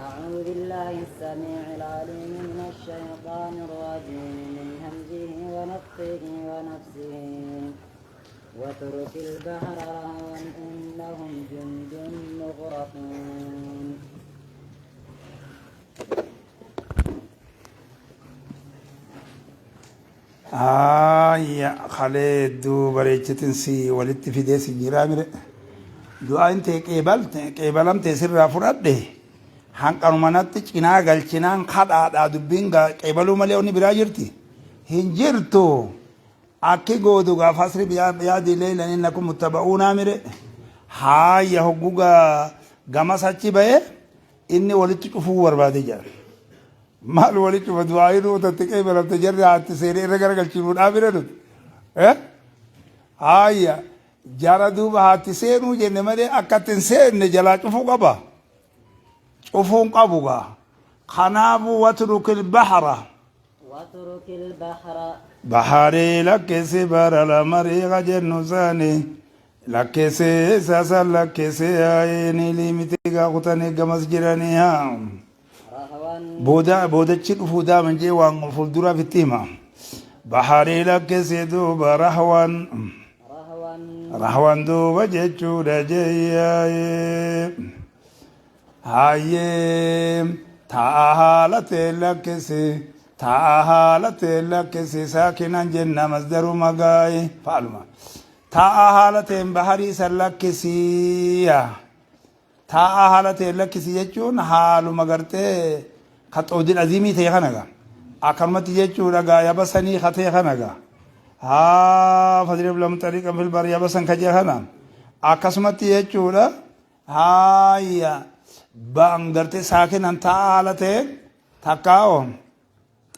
أعوذ بالله السميع العليم من الشيطان الرجيم من همزه ونفخه ونفسه واترك البحر رهوا إنهم جند مغرقون يا خالد بريتشتن سي ولدت في ديس الجرامر دعاء انت قبلم تسر فرد hanqanu manatti cinaa galchinaan kadhaadhaa dubbiin qeebaluu malee onni biraa jirti hin jirtu akki goodu gaaf asri biyaadi leeylan innakum muttaba'uunaa mire haaya hogguga gamas achi ba'e inni walitti cufuu barbaade jira maal walitti cufa du'aayiru utatti qeebalamte jarri haatti seenee irra garagalchinuudhaa mire nuti haaya jara duuba haatti seenuu jenne malee akkattin seenne jalaa cufuu qaba عفون قبوغا خنابو واترك البحر بحري لك سبر المريغ جنوزاني لك ساسا لك عيني لمتيغا قطاني قمس جرانيها بودا تشيك فودا من جيوان فلدورا في التيمة بحري لك سدوب رهوان دوبا جيشو دا جياي هايم تعالت لك ساكنا جنة مصدر مغاي فعلما تعالت بحري سلك سيا تعالت لك سيجون حال مغرته خطود العظيمي تيخنغا اكرمت يجون لغا يبسني خطيخنغا ها فضرب لهم طريقا في البر يبسن كجهنا اكسمت يجون هايا بانغرتي ساكن انت حالته تكاو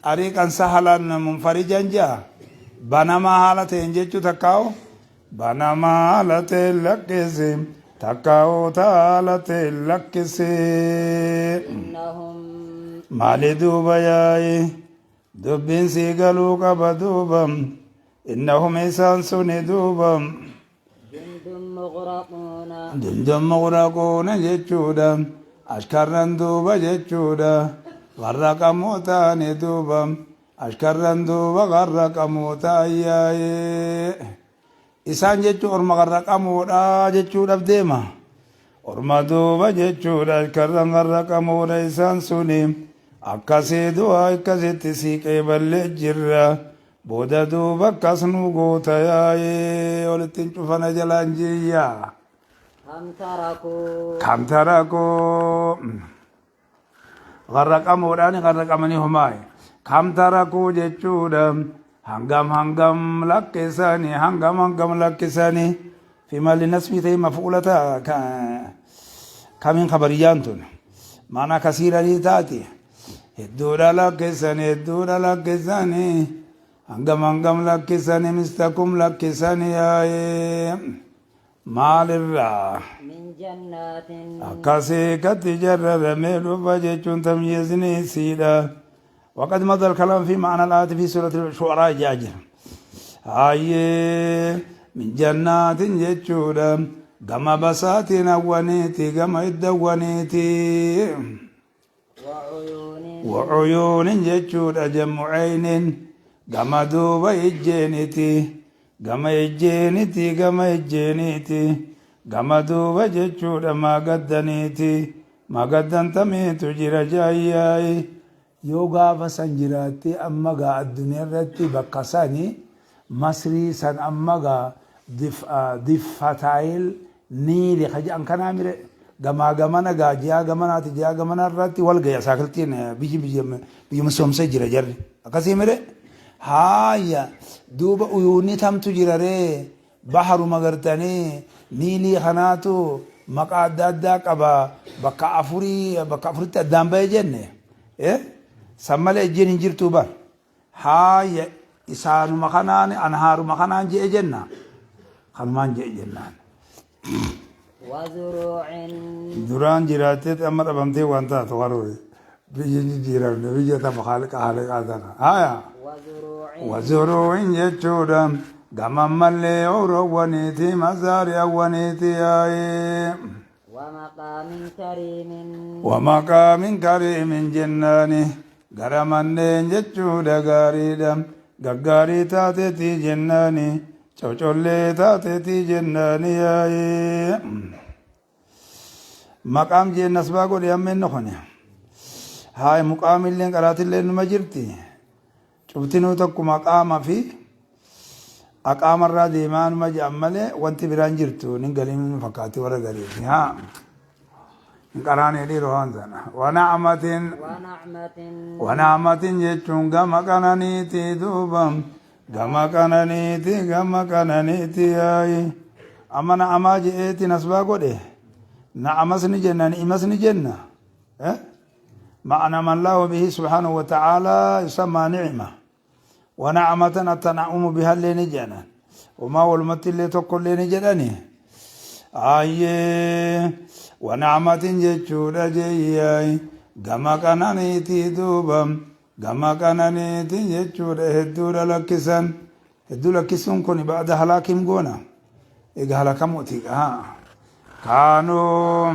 طريقا سهلا منفرجا جا بنما حالته انجچو تكاو بنما حالته لكسي تكاو تالته لكسي إنهم مالدو بياي دبين سيغلو قبدوبم إنهم إنسان سندوبم جند مغرقون جچودا أشكرن دوبا جچودا غرق موتان دوبا أشكرن دوبا غرق موتا ياي إسان جچو أرما غرق موتا جچودا بديما أرما دوبا جچودا أشكرن غرق موتا إسان سنيم أكاسي دوا أكاسي تسيك إبالي جرّا بودا دوبا كاسنو غوتا ياي ولتن شوفنا جلانجيا كم تركوا غرق أموراني غرق أمني هماي كم تركوا جتشودا هنغم لكساني هنغم لكساني فيما لنسبي تي مفعولتا كمين خبريانتون معنى كثيرا لتاتي الدورة لكساني هنغم لكساني مستكم لكساني ياي مال الرا من جنات أكاسي كتجرر ميلو فجيشون تميزني سيدا وقد مضى الكلام في معنى الآية في سورة الشعراء جاجر هاي من جنات جيشودا غما بسات نوانيتي غما إدوانيتي وعيون جيشودا جمع عين غما دوبا إجينيتي gama ejjeeniti gama duuba jechuudha magaddan tamiitu jira jaayyaayi yoo gaafa san jiraatti amma gaa addunyaa irratti bakka sani masrii san amma gaa diffataayil niili kaja'an kanaa mire gamaa gamana gaa ji'a gamana irratti wal gaya saakiltiin biyya misoomsee jira jarri akkasii mire haaya duuba uyuunni tamtu jirare baharu magartanii niilii kanaatu maqaa adda addaa qaba bakka afuritti addaan ba'e jenne san malee ejjeen hin jirtuu bar haaya isaanuma kanaan anhaaruma kanaan je'e jenna kanumaan je'e jennaan duraan jiraattee amma dhabamtee waan taatu waroo biyya jijjiiramne biyya tama haaliqaa tana haaya وزروع جتشودا غمام ملي أوروانيتي مزاري أوانيتي ومقام كريم ومقام كريم جناني غرمنين جچو دغاريدم غغاري تاتي جناني چوچولي تاتي جناني مقام جن نسبا کو يمن نخني هاي مقام اللي قرات اللي مجرتي چوبتنو تك مقام في أقام الرادي مان مجمله وانت برانجرتو نقلين فكاتي ورا قريب ها قراني دي روان زنا ونعمة جتون غما كانانيتي دوبم غما كانانيتي اي امنا اما جئتي نسبا قده نعمسني جنة نعمسني جنة معنى من الله به سبحانه وتعالى يسمى نعمة ونعمة التنعم بها اللي نجانا وما والمت اللي تقول اللي نجاني ونعمة جتشورا جياي غما كانانيتي دوبم غما كانانيتي جتشورا هدورا لكسن كوني بعد هلاكم قونا إيقا هلاكا موتيك كانوا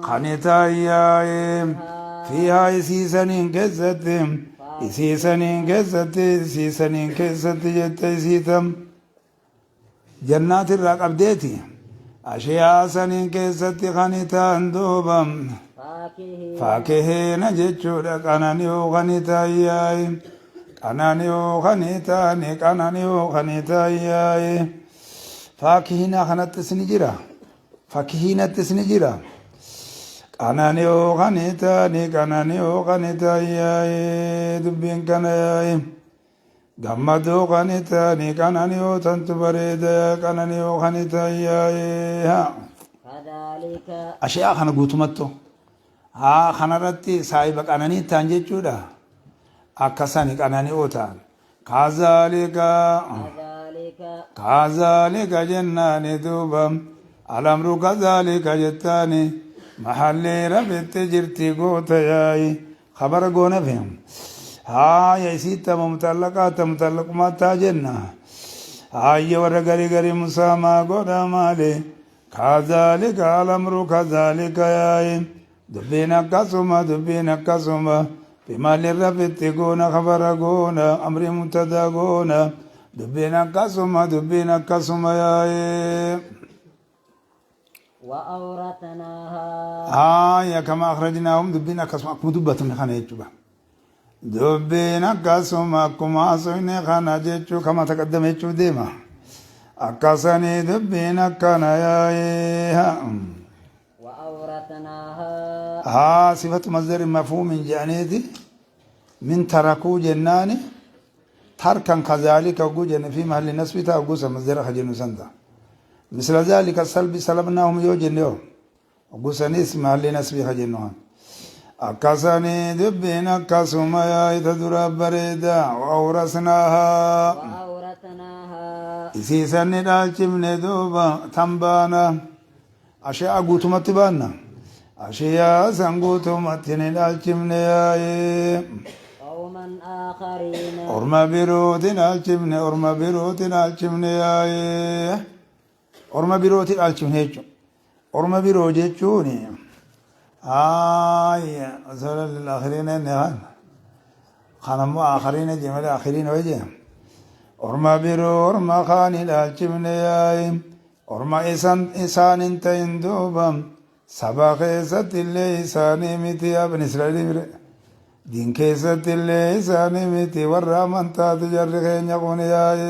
خانتاياي فيها سيسنين كزتهم isiisaniin keessatti jette isiitam jannaat irraa qabdeeti ashiyaa saniin keessatti kanitaan duubam faakihiina jechuudha qananiyoo kanitaayyaay qananiyoo kanitaayyaay faakihiina kanattis ni jira fakihiinattis ni jira kananiyoo kanitaayyaay dubbiin kana yaay gammadoo kanitaani kananiyoo tantu bareeda kananiyoo kanitaayyaay ashiyaa kana guutumatto kanarratti saahiba qananii ta'an jechuudha akkasani qanani'oo ta'an kaazaalika jennaani duuba alamru kaazaalika jettaani محلي ربت جرتي قوتا ياي خبر قونا فيهم يا سيتا ممتلقات ممتلق ما تاجنا ورا غري مساما قونا مالي كذلك الأمر كذلك ياي دبينا كسوما بمال ربت قونا خبر قونا أمر ممتدا قونا دبينا كسوما ياي وأورثناها كما أخرجناهم دبينا كسوما أكم دبة من خانة يجوبا دبينا كسوما أكم أصوين خانة يجو كما تقدم يجو ديما أكساني دبينا كانا يايها وأورثناها صفة مصدر مفهوم جانيتي من تركوا جناني تركا كذلك وجن في محل نسبة أو مصدر خجل سندا مثل ذلك السلب سلبناهم يوجن يوم وقسني اسم اللي نسبي خجنوها أكسني دبين أكسما يا تدر بريدا وأورثناها إسيسني دالچمن دوبا تنبانا أشياء قوتمت بانا أشياء سنقوتمت دالچمن يا قوما آخرين أرما بروت دالچمن يا orma birooti dhaalchifne jechuun orma biroo jechuun asala lilaakhiriina inni kanammoo aakhiriina jemale aakhiriina waje orma biroo orma kaani dhaalchifne yaay orma isaan hin ta'in duuba saba keessatti illee isaanii miti abin israa'elii bire diin keessatti illee isaanii miti warra amantaatu jarri keenya kun yaay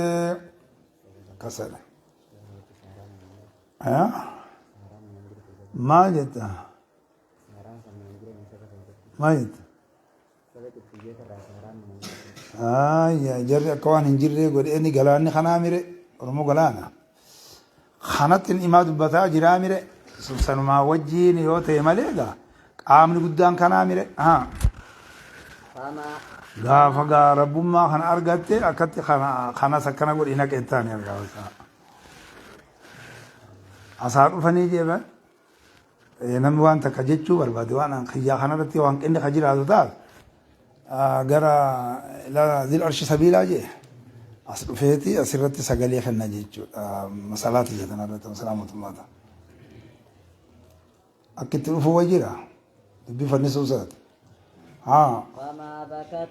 akkasadha ما جت يا جري كوان هنجري قول إني قلاني خناميري رمو قلانا خنت الإماد بتا جراميري سبحان ما وجيني يوتي مليقا قامني قدام خناميري غافا رب ما خن أرغتي أكتي خنا سكنا قول إنك إنتاني أرغاوسا أصار فني جيبا نمي وان تكجتشو بربادي وانا خيا خنرتي وان كني خجير هذا دال غرا لا ذي الأرش سبيلا جي أصل فيتي أسرتي سجلي خنا جيتشو مسالات جتنا رتم سلامة الله akkitti dhufu wajjira dubbii fannisuusaati haa وما بكت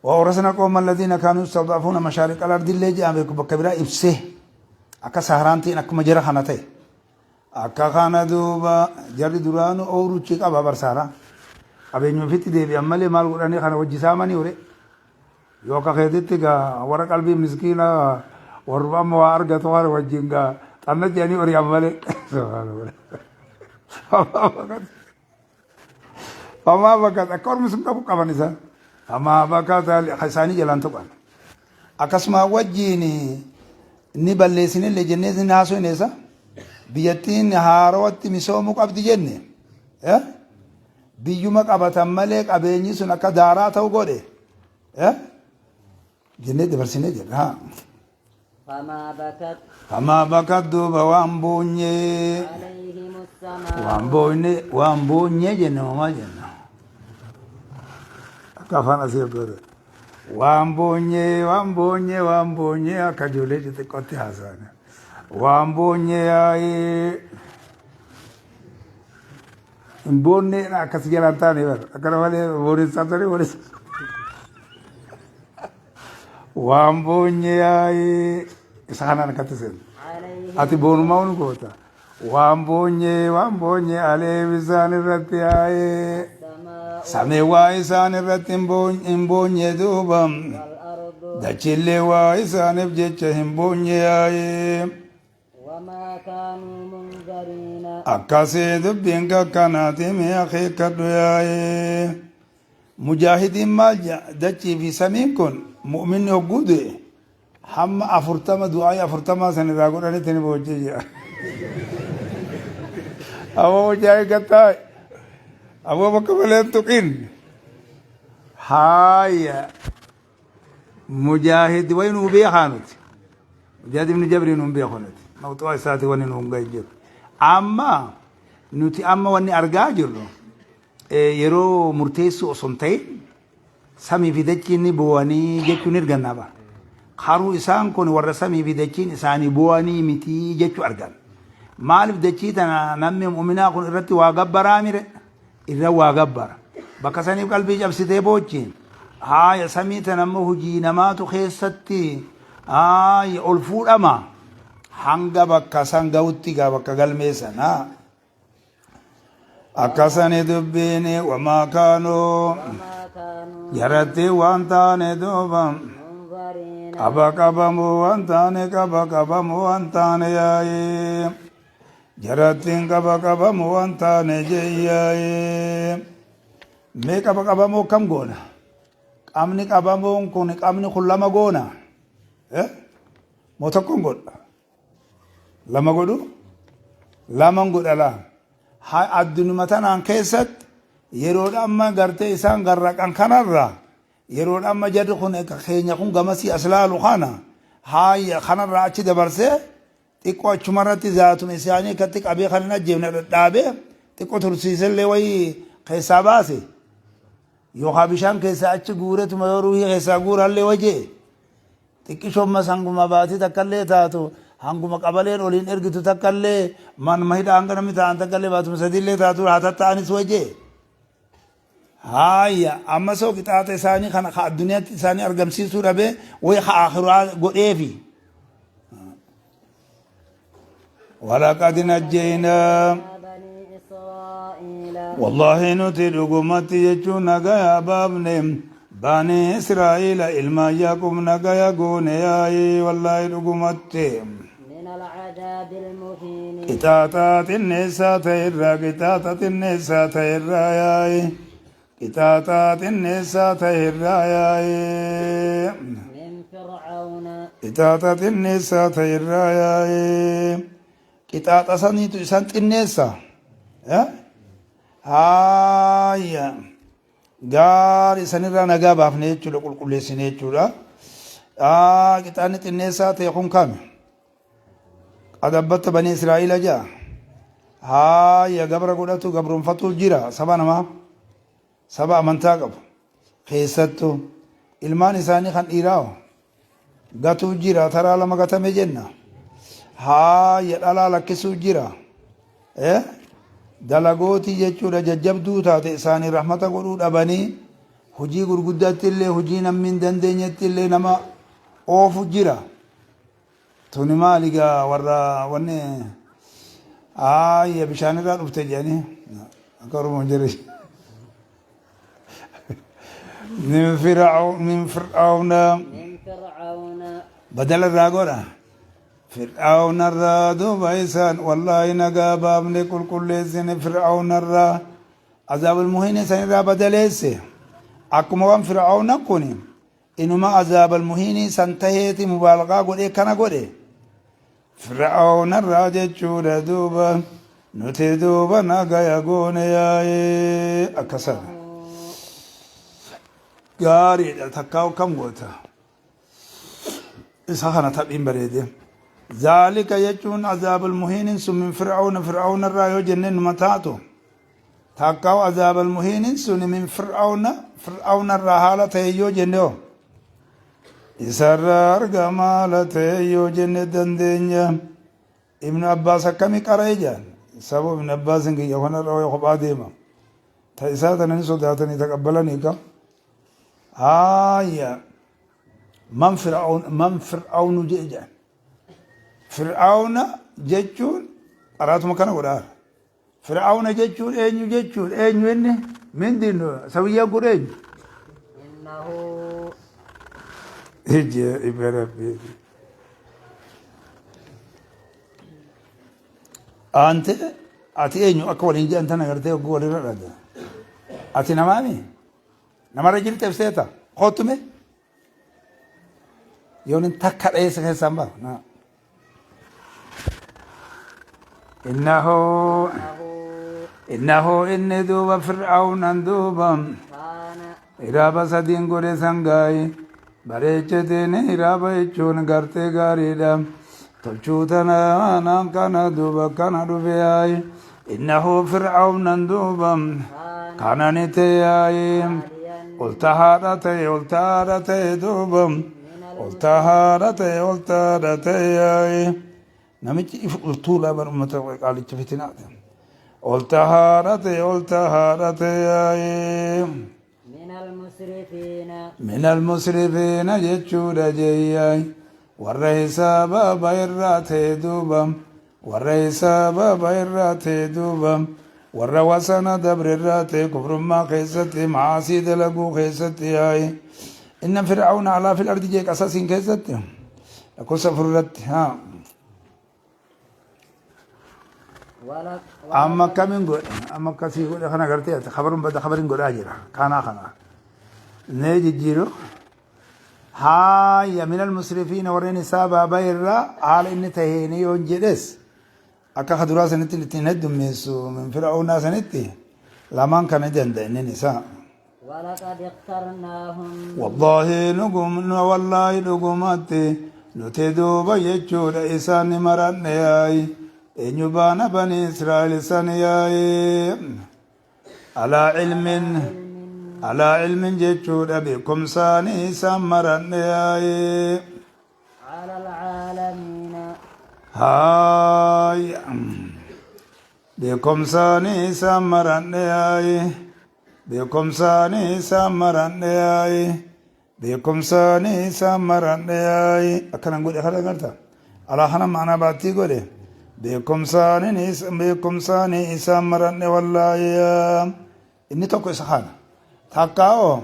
وأورثنا قوم الذين كانوا يستضعفون مشارق الأرض اللي جاء بكبيرة إبسه أكا سهرانتين أكا مجرى خانته أكا خانا دوبا جري دران أورو تشيك أبا برسارا أبي نفيت دي بيعمل مال قراني خانا وجسامني وري يوكا خيدتك ورا قلبي مسكينة وربما وارغا توار وجينغا أنا جاني وري عمله سبحان الله فما بكت أكور مسلم كابو كابانيسا أما بكت خساني جلان تقان أكسما وجيني نبلسني لجنة ناسو نسا بيتين هاروت مسومك أبدي جنة بيومك أبتم ملك أبيني سنك دارات أو غودي جنة دبرسني جل ها فما بكت دوبا وامبوني عليهم السماء وامبوني جنة وما جنة كفان أسير بره وامبوني أكجولي جت كوتي حسنا وامبوني أي إمبوني أكسي جلان تاني بر أكره والي بوري ساتري بوري وامبوني أي إسحانا نكتسل أتي بونماون كوتا وامبوني عليه بزان الرتي أي سامي وايسان الرتي إمبوني دوبا دچلي وايسان بجيچ إمبوني أي وما كانوا منذرين أكاسي دبين كاناتي مي أخي كدوياي مجاهدين مالجا دچي في سميكون مؤمن يوجودي هم أفرتما دعاء أفرتما سنراغون أني تني بوجي أبو جاي كتاي أبو بكبلين تقين هاي مجاهد وين وبي خانت مجاهد بن جبر وبي خانت موضوع ساتي وين جيب أما نوتي أما واني أرجع جرو يرو مرتيسو صنتين سامي في دكيني بواني جيكو نرجعنا با خارو إسان كون ورسامي في دكين إساني بواني متي جيكو أرجع مالف دكيتنا نمي مؤمنا كون إرتي واجبر أمير إذا واجبر بكساني قلبي جاب سيتي بوتشين هاي سميتنا مهجي نماتو خيستي هاي ألفور أما hanga bakka san ga'utti gaa bakka galmee sana akkasani dubbiini wamaa kaanuu jaratti waan taane duuba qaba qabamuu waan taane qaba qabamuu waan taane yaa'ee jarattiin qaba qabamuu waan taane jeeyyaa'ee mee qaba qabamuu kam goona qabni qabamuun kun qabni kun lama goona moo tokkoon godha lama godhu laman godhala haa addunuma tanaan keessatti yeroodha amma gartee isaan garraqan kanarra yeroodha amma jarri kun keenya kun gamasii aslaalu kana haa kanarra achi dabarsee xiqqoo achumarratti zaatuma isaanii katti qabee kan hin ajjeefne dhadhaabee xiqqoo tursiisellee wayii keessaa baase yookaan bishaan keessaa achi guuretuma yoo ruhii keessaa guurallee wajee xiqqishomma sanguma baatii takkallee taatu hanguma qabaleen oliin ergitu takkallee manuma hidha hanga namni ta'an takkallee baatuma sadiillee taatu haa tatta'anis wajee haaya amma soo qixaaxa isaanii kana ka addunyaatti isaanii argamsiisuu dhabee way ka akhiraa godheefi walaqad najjaynaa بني إسرائيل والله نتي دغمتي يجو نغا بابني بني اسرائيل علما يقوم نغا يغون ياي والله دغمتي من العذاب المهين قطاطات النساء تيرا قطاطات النساء تيرا ياي قطاطات النساء تيرا ياي من فرعون قطاطات النساء تيرا ياي قطاطا سنيتو إسان النساء هايا gaari sanirraa nagaa baafne jechuudha qulqulleessine jechuudha qixaanni xinneessaa ta'e kun kame adabbatta bani israa'ila jaa haaya gabra godhatu gabroonfatu jira saba namaa saba amantaa qabu keessattu ilmaan isaanii kan dhiiraa gatuu jira taraa lama gatame jenna haaya dhalaa lakkisuu jira dalagootii jechuudha jajjabduu taate isaanii rahmata godhuu dhabanii hujii gurguddaatti illee hujii namni hin dandeenyetti illee nama oofu jira tuni maaligaa warra wanni ayya bishaanirraa dhufte jedhanii akka oromoon jedhe min fir'auna من فرعون بدل الراغورا فرعون الرا دوبا إسان والله نقا بابني كل سن فرعون الرا عذاب المهين سن را بدل إسي أكما وان فرعون كوني إنما عذاب المهين سنتهيتي مبالغة قولي كان قولي فرعون الرا جتشورا دوبا نتي دوبا نقا يقون يا أكسر قاري تكاو كم قوتا إسحاقنا تبين بريدي ذلك يجون عذاب المهين سم من فرعون الرايو جنن متاتو تاكاو عذاب المهين سن من فرعون الرحالة يو جنو إسرار جمالة يو جن دندنيا ابن عباس كمي قريجان سبب ابن عباس كي يهون الرواية خباديما تيساتنا نسوداتني تقبلني كم من فرعون جيجان فرعون جيجون أراتو مكان قرار فرعون جيجون أينو جيجون أينو إني من دينو سويا قرين إنه هجي إبرا بيدي أنت أتي أينو أكوال إنجي أنت نغرتي وقولي رأدا أتي نمامي nama rajil tefseeta khootume yoonin takka dheessa keessaan bara na innahu inni duuba fir'aunan duuba كان hiraaba sadiin godhe sangaayi bareechetiin hiraaba jechuun gartee gaariidha tolchuu tanaan kana duuba kana dhufe yaayi innahu fir'aunan duuba kanani teeyaayi oltahaadhate duuba oltahaadhate yaayi namichi if ultuulaa bar ummata qaalicha fitinaate oltahaadhate yaayi من المسرفين جتشود جياي والرئيسابا بيرات دوبا والرئيسابا بيرات دوبا والروسنا دبر الرات كفر ما خيستي معاصي دلقو خيستي هاي إن فرعون على في الأرض جيك أساس خيستي أكو سفرت ها أما كمين قول أما كسي قول خنا قرتي خبرهم بدا خبرين قول أجرا خنا نيجي جيرو هاي من المسرفين ورين سابا بيرا على إن تهيني ونجلس أكا خدرا سنتي لتندم ميسو من فرعون سنتي لمن كان جند إن نساء ولقد اخترناهم والله نقوم والله نقومتي نتدو بيجود إسان مرن ياي إن يبان بني إسرائيل سنياي على علم جتشود بكم ساني سمرن ياي على العالمين هاي بكم ساني سمرن ياي بكم ساني سمرن ياي بكم ساني سمرن ياي أكنا نقول أخذ قلتا على حنا معنا باتي قولي بكم ساني سمرن والله يا إني توقع سخانة تقاو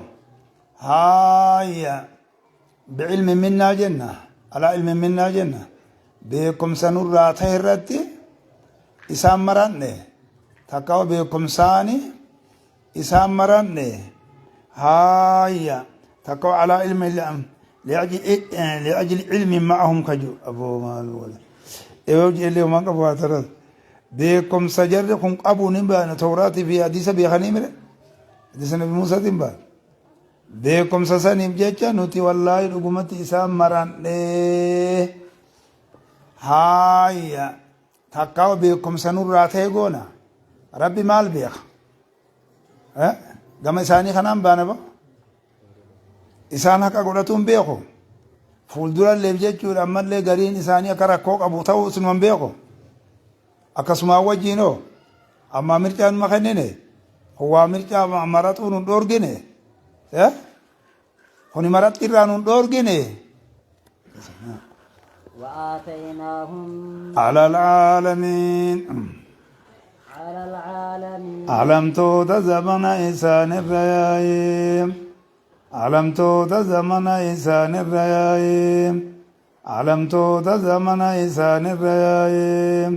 هاي بعلم منا جنة على علم منا جنة بكم سنورا تهرتي إسام مرنة تقاو بكم ساني إسام مرنة هاي تقاو على علم لأجل علم معهم كجو أبو مالولا يوجي اللي ما قبوا ترى بكم سجركم أبو نبأ توراتي في حديث بيخاني حديث نبي موسى تنبا بكم سسانيم جيتشا نوتي والله لقمتي إسام مران هاي تقاو بكم سنور راتي قونا ربي مال بيخ قام إساني خنام بانا با إسان حقا قولتون بيخو فولدورا اللي بجيتشو أما اللي قرين إساني أكا ركوك أبو تاو سنوان بيخو أكا سما وجينو أما مرجع مخنينه هو مرجع مراتون دورجينه ها هوني مرات إيران دورجينه وآتيناهم على العالمين على العالمين علمتو زمن إنسان الريايم علمتو زمن إنسان الريايم علمتو زمن إنسان الريايم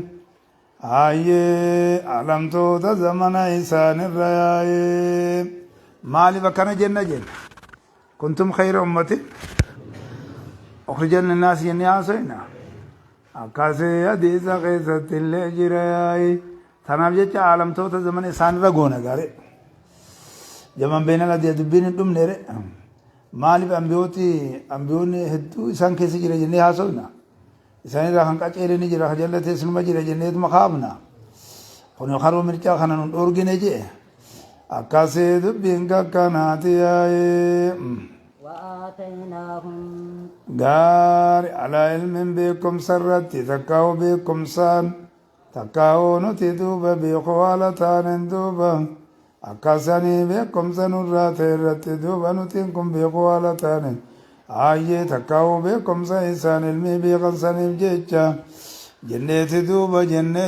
آيه علمتو زمن إنسان الريايم مالي بكنا جنة جنة كنتم خير أمتي أخرجنا الناس ينياسينا أكاسي حديث قصة اللي جراي تنام جت عالمتو زمن إنسان رجونا قارئ جمان بين الذي يدبين الدم نرى مالي بأنبيوني هدو إنسان كيسي جرا جنة حاسونا إنسان راهن كأجيري نجرا خجلة تسلم جرا جنة مخابنا خنو خارو مرجع خنا نورجي نجى أكاسي دبين كناتي وآتيناهم غار على علم بكم سرت تكاو بكم سان تكاو نتدوب بخوالتان دوبا أكاسني بكم سنرات رت دوبا نتنكم بخوالتان آيه تكاو بكم سيسان علمي بخسن الجيجا جنة دوبا جنة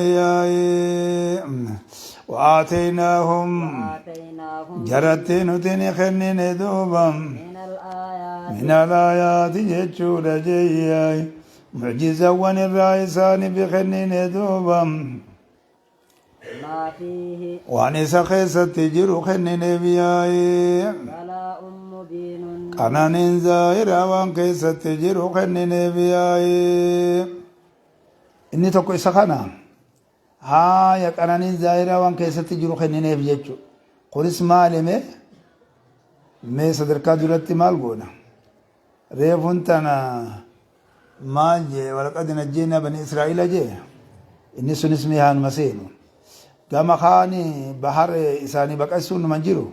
وآتيناهم جرت نتني خنين دوبا من الآيات جتشود جياي معجزة الرئيسان بخنين دوبا ما فيه وانيس خيسة تجرو خنين بياي بلاء مبين قنان زائرة وان كيسة تجرو خنين بياي إني تقو إسخانا يا قنان زائرة وان كيسة تجرو خنين بيجو قرس مالي مي صدركا درتي مال قونا ريفونتنا ما جي ولقد نجينا بني إسرائيل جي إني سن اسمي هان مسينو كما خاني بحر إساني بقسون منجرو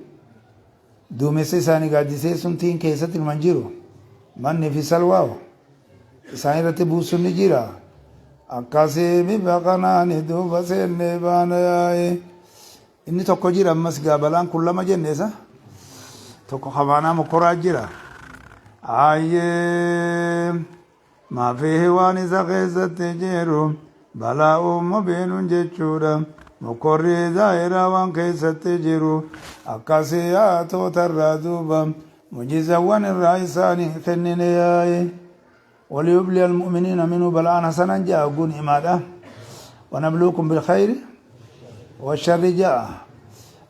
دوميس إساني قادسي سنتين كيسة المنجرو من في سلواو إساني رتي بوسن نجيرا أكاسي ببقنا ندو بسين نبانا إني توقو جيرا مسقا بلان كل ما جنسا توقو خبانا مقرا جيرا ما فيه وانس خيسة تجيرو بلاء مبين جتشورا مقري ظاهرا وان كيسة تجيرو أكاسياتو ترادوبا مجيزا وان الرئيساني خنين ياي وليبلي المؤمنين منه بلاء حسنا جاء قون إمادا ونبلوكم بالخير والشر جاء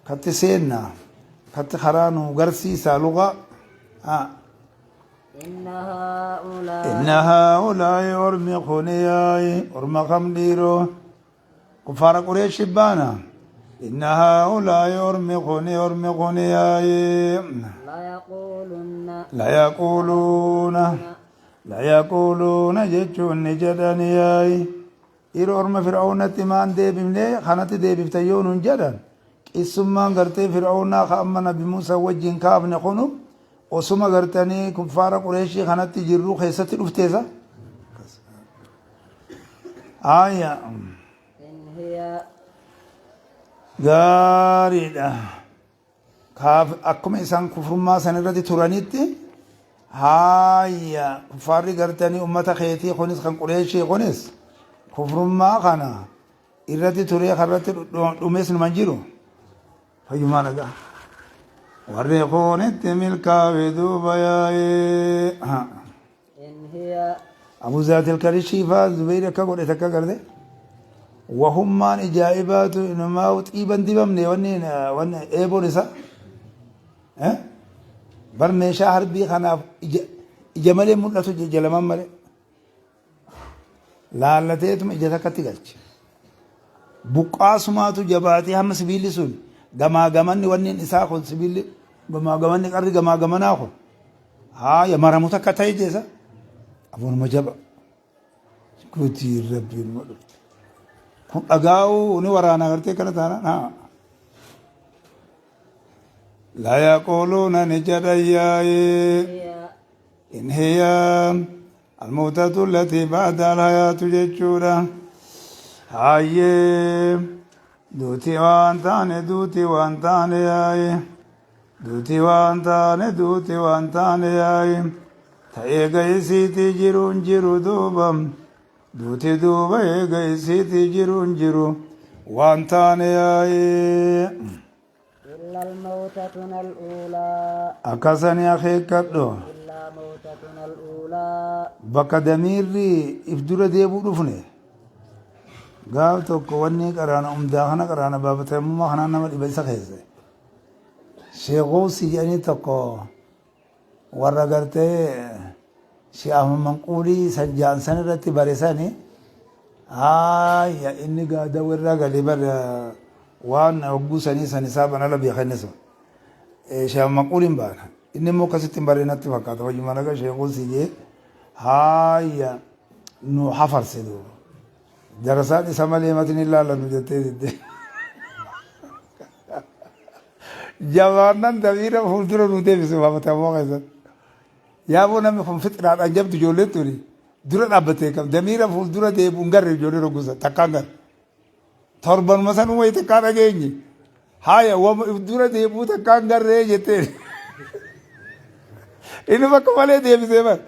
كتسينا كتخرانو غرسيسا لغة إن هؤلاء أرمقنياي أرمقم ديرو كفار قريش بانا إن هؤلاء أرمقنياي لا يقولون جتشون نجدنياي إيرو أرم فرعون تمان ديبمني خانت ديبفتيون جدن إسمان غرتي فرعون خامنا بموسى وجين كابن خنو وسما غرتني كفار قريش خانت جرو خيست الفتيزا آية إن هي غاريدا كاف أكم إنسان كفر ما سنردي ترانيتي هايا كفار غرتني أمة خيتي خونس خان قريش خونس كفر ما خانا إردي تري خرت دومس نمانجيرو فيما لغا وريخون التملكا بدوبا إن هي أبو ذات الكريشيفا زبير كقول إتكا وهم من إجائبات إنما وطيبا دبمني ون إيبونسا برميشا حربي خنا إجمالي ملتو جلمان مالي لالتيتم إجتك تقلش بقاسماتو جباتي هم سبيلي سن غما غماني ونين إساقون سبيلي غما غماني قرر غما غماناخو يا مرموتا كتاي جيسا أبون مجبا كوتي ربي المدد كن أغاو ونورانا غرتي كنتانا لا يقولون نجدياي إن هي الموتة التي بعد الحياة جتشورا duuti waan taane duuti waan taane yaaye duuti waan taane duuti waan taane yaaye ta'ee ga'isiiti jiruun jiru duuba duuti duuba eegaysiiti jiruun jiru waan taane yaaye إلا الموتة الأولى akkasani akeekkadho إلا موتة الأولى bakka damiirri if dura deebuu dhufne gaaf tokko wanni qaraana umdaa kana qaraana baabatamummaa kanaan nama dhiba isa keesse sheekoosi jedhanii tokko warra gartee shi'aama manquulii san jaansan irratti baresani haaya inni gaada warra galee bara waan hogguu sanii san isaa banala beekenne sun shi'aama manquuliin baana inni immoo akkasitti hin bareenatti fakkaata wayyuma naga sheekoosi jee haaya nu hafarse duuba darasaan isa malee matin ilaallannu jettee didde jabaannan damiira fuuldura nu deebisu baafatamoo keessatti yaaboo namni kun fixiraadhaan jabdu ijoollee tuni dura dhaabbatee qaba damiira fuuldura deebi'uun garre ijoollee roggusa takkaan garre torbanuma sanuu wayi takkaan dhageenye haaya wama dura deebi'uu takkaan garree jettee inni bakka malee deebisee bara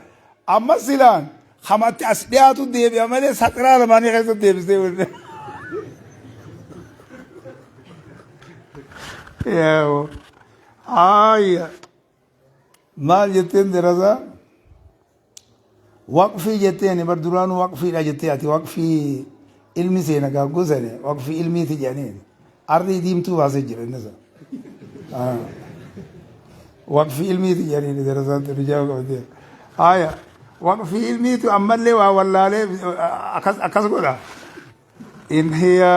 amma silaan hamatti as dhiyaatu deebi'a malee saxiraa lamaanii keessatti deebisee wurre yaaboo haaya maal jetteen darasaa waqfii jetteen bar duraanuu waqfiidha jettee ati waqfii ilmi seena gaaggusane waqfii ilmiiti jedhaniin arrii diimtuu baasee jira inni san waqfii ilmiiti jedhaniin darasaan tuni jaaba qabatee haya waqfii ilmiitu ammallee waa wallaalee akkas godha in hiya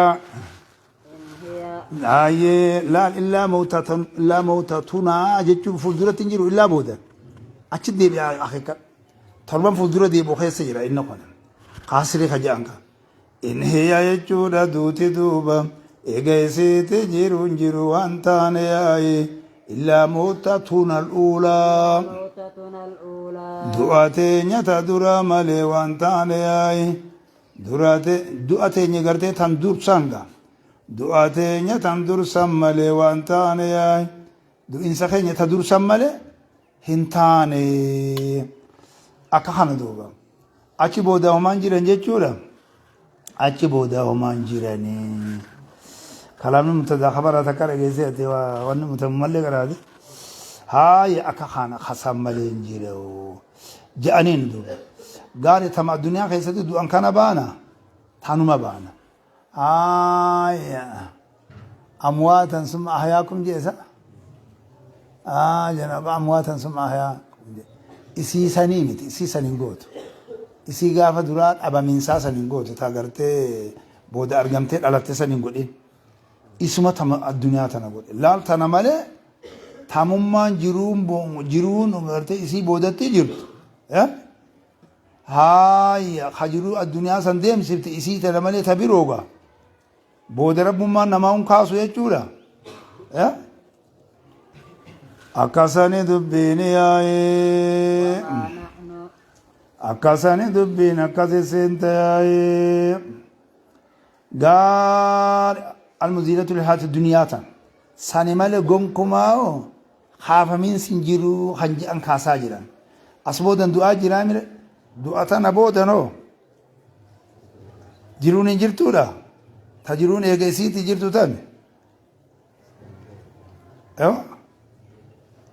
Aye laal illaa mawtatunaa jechuun fuulduratti hin jiru illaa booda achi deebi'a akeeka torban fuuldura deebi'u keessa jira inni kun kaasiree ka jedhan kan in hiya jechuudha duuti duuba eegaysiiti jiruun jiru waan taane yaaye illaa mawtatuna al'uulaa du'a teenya ta dura malee waan taane yaaye du'a teenya gartee tan dursanga du'a teenya tan dursan malee waan taane yaay du'insa keenya ta dursan malee hin taane akka kana duuba achi booda homaan jiran jechuudha achi booda homaan jiranii kalaamni mubtadaa khabara takka dhageessee ati wanni mutammallee qaraate haaya akka kana hasan malee hin jiru je'aniin duuba gaari tama addunyaa keessatti du'an kana baana tanuma baana أمواتا ثم أحياكم جيسا جناب أمواتا ثم أحياكم إسي سنيمت إسي سنين قوت إسي غافة درات أبا منسا سنين قوت تاقرتي بود أرقمتين على تسنين قوتين إسما الدنيا تنقول لال تنمالي تماما جرون ومرتي إسي بودتي جرت هاي خجرو الدنيا سنديم سبت إسي تنمالي تبيروغا booda rabbummaan namaa hun kaasu jechuudha akkasani dubbiin yaa'ee akkasani dubbiin akkasi seenta yaa'ee gaar almuziilatu lihaati duniyaa tan sani malee gonkumaa haafamiin sin jiru kan jedhan kaasaa jiran as boodan du'aa jiraa mire du'a tana boodanoo jiruun hin jirtuudha tajiruun eegaysiiti jirtu tan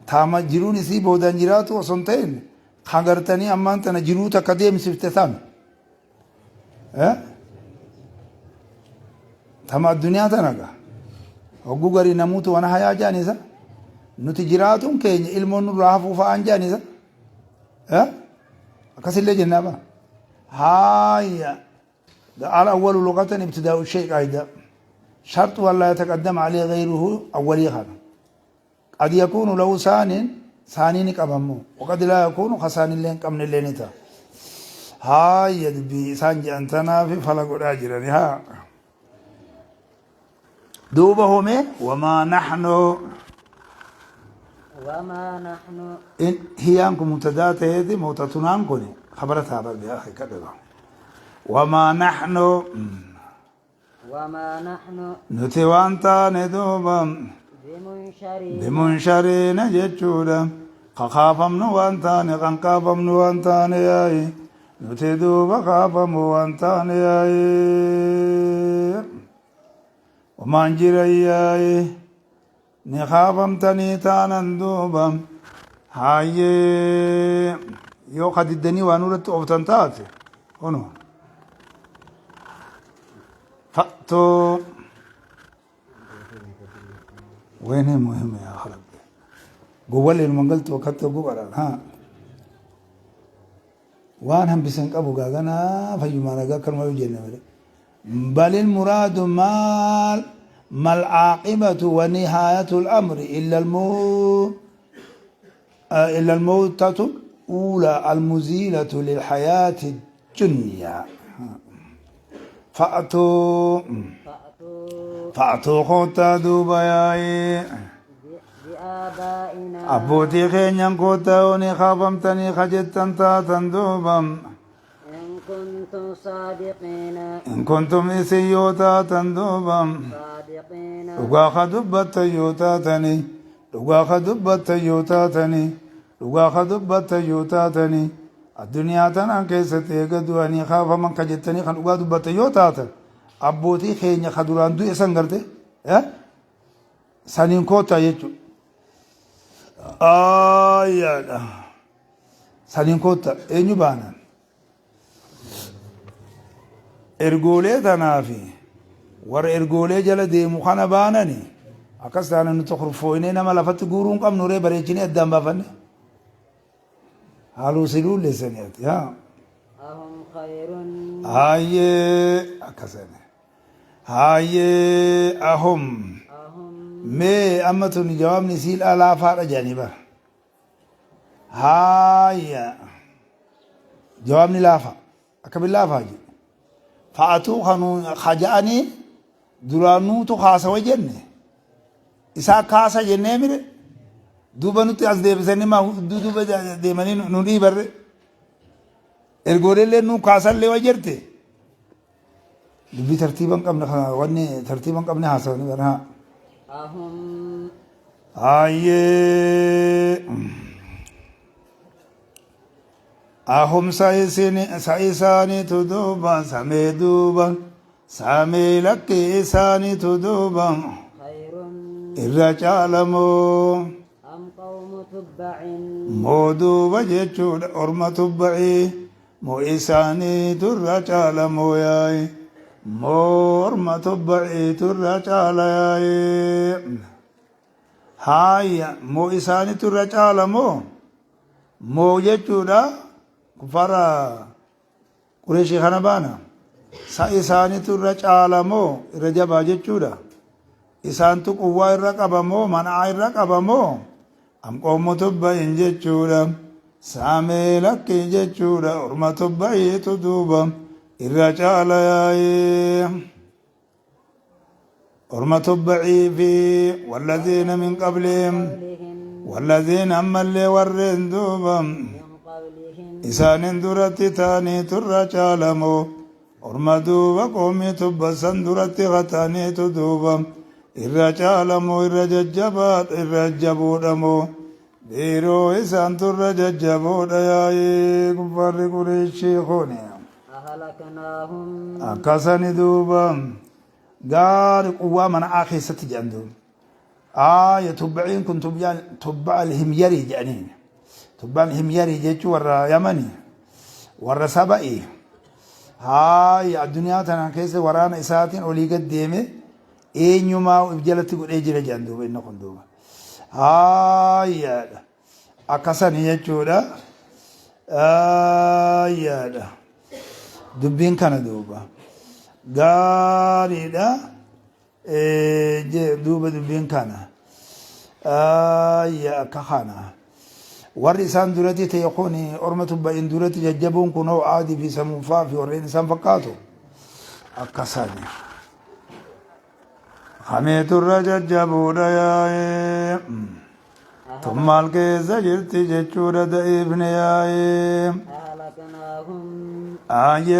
taama jiruun isii boodaan jiraatu osoo hin ta'in kan gartanii ammaan tana jiruu takka deemsifte tan tama addunyaa tanaga hogguu garii namuutu wana hayaa jaanisa nuti jiraatuun keenya ilmoon nurraa hafuu fa'aan jaanisa akkasillee jennaa ba haaya الأول لغة ابتداء الشيء قاعدة شرط ولا يتقدم عليه غيره أولي خانه قد يكون له ثاني كممو وقد لا يكون خسان لين كمن لينتا هاي يدبي سانج أنتنا في فلق الأجر ها دوبهم وما نحن إن هي أنكم متدات هذه موتتنا أنكم خبرتها بأخي كذا وما نحن وما نحن nuti waan taane duuba بمنشرين bimunshariina jechuudha kakaafamnu waan taane kan kaafamnu waan taane yaayi nuti duuba kaafamu waan taane yaayi wamaan jiran yaayi ni kaafamtanii taanan duuba hayyee yoo kadiddanii waan irratti ooftan taate kunu fa'too وين مهم يا خلق قول لي المنقلت وقت قبر ها وانا بسن ابو غاغنا فيما نغا كرما يجينا بل المراد ما العاقبة ونهاية الأمر إلا الموتة الأولى المزيلة للحياة الدنيا فأتوا خوتا دوباياي بآبائنا أبوتي خينيان خوتا وني خافمتني خجتن تاتن دوبم إن كنتم صادقين إن كنتم إسيوتا تندوبم صادقين لغا خدبت يوتاتني لغا خدبت يوتاتني لغا خدبت يوتاتني الدنيا تنا كيستي قدو أني خاف من خجتني خن لغا دبت يوتاتن أبوتي خينيا خدران دو إسان قرتي سنين كوتا يجو آيادا سنين كوتا إنيو بانا ergoolee tanaafi warra ergoolee jala deemu kana baanani akkas taana nuti kurfooynee nama lafatti guuruun qabnu ree bareechinee addaan baafanne haaluu siluu leessaniiti yaa أهم خير hayyee akkasani hayyee ahum أهم mee amma tuni jawaabni siidhaa laafaadha jedhanii bara hayya jawaabni laafa akkamiin laafaa jedhe فأتوا خجاني درانو تو خاصة وجنة إسا خاصة جنة مير دوبا نتي أز دي بسني ما دوبا دي مني نودي بر إرغوري لنو خاصة اللي وجرته دوبي ترتيبا كم نخنا وني ترتيبا كم نحاسة وني أهم آيه أهم سايساني تدوبا سامي دوبا سامي لك إساني تدوبا خير الرجال مو أم قوم تبع دوبا جيتشود أرمى تبعي مو إساني ترجال مو ياي مو أرمى تبعي ترجال ياي هاي مو إساني ترجال مو جيتشودا كفارا قريشي خانا بانا سا إساني ترى چالمو رجبا جچودا إسان تو قوة الرقبمو منع الرقبمو أم قوم تبا جچودا سامي لك جچودا أرما تبا يتدوبا الرجال ياي أرما تبا في والذين من قبلهم قبلهم والذين أما اللي ورين دوبا من قبلهم إسان درتي تاني ترى چالمو أرما دوبا قومي تبسن درتي غتاني تدوبا إرى چالمو إرى ججبات إرى جبودمو ديرو إسان ترى ججبود ياي كفار قريشي خوني أهلكناهم أكسني دوبا قال قوة من آخي ستجندون تبعين كنت تبع الهميري جانين تبع الهميري جيتش ورا يمني ورا سبئي الدنيا تنا كيس ورانا إساتين أولي قد ديمي يوما وبجلت تقول إجري جندو بيننا كندوبا أكسن يجودا دبين كان دوبا غاريدا دوبا دبين كان كخانا ورسان دورتي تيقوني أرمة بين دورتي ججبون كنو عادي في سموفا في ورين سان فقاتو أكساني خميت الرجل جبودا يا ثم الكيزة جرتي جتشورة ابن يا أهلكناهم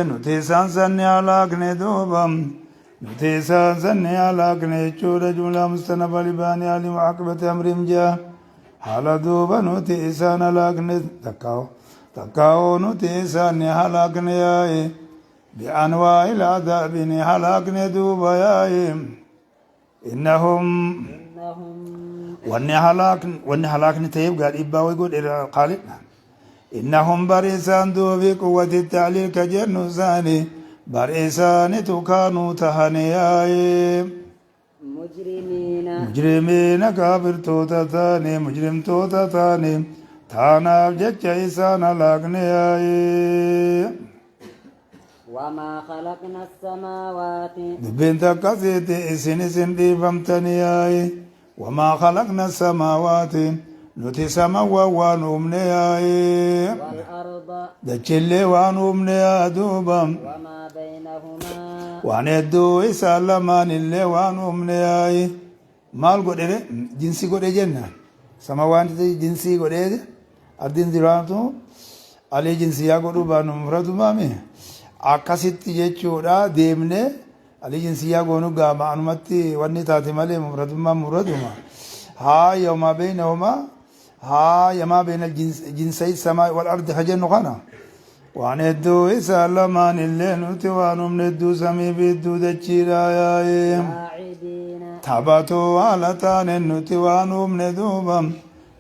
نتي سانسن يالاك ندوبا نتيسان سنة هلاكنا يجود جملة مستنبة لباني آل وعقبة أمرهم جاء حالا دوبا نتيسان هلاكنا تكاو نتيسان هلاكنا ياي بأنواع العذاب هلاكنا دوبا ياي إنهم واني هلاكنا تيب قال إبا ويقول قالنا إنهم بريسان دو بقوة التعليل كجنو ثاني بريسان تكانوا تهنياي مجرمين كابر توتا ثاني مجرم توتا ثاني تانا بجج إسان لاغنياي وما خلقنا السماوات بنت كثيت إسن دي فمتنياي وما خلقنا السماوات نتي سماوا وانومنياي والأرض دچلي وانومنيا دوبا وما بينهما واندو إسالمان اللي وانومنياي مال قدره جنسي قدره جنة سماوان جنسي قدره أردين زرانتو علي جنسيا قدره بانو مفردو مامي akkasitti jechuudha deemne ali jinsiyaa goonu gaama anumatti wanni taate malee mufradummaa mufraduma haa yawma baynahuma haa yama bayna jinsay samaa wal ardi hajannu kana waan hedduu isa lamaan illee nuti waan humne hedduu samii fi hedduu dachiidha yaa'ee taphatoo haala taane nuti waan humne duuba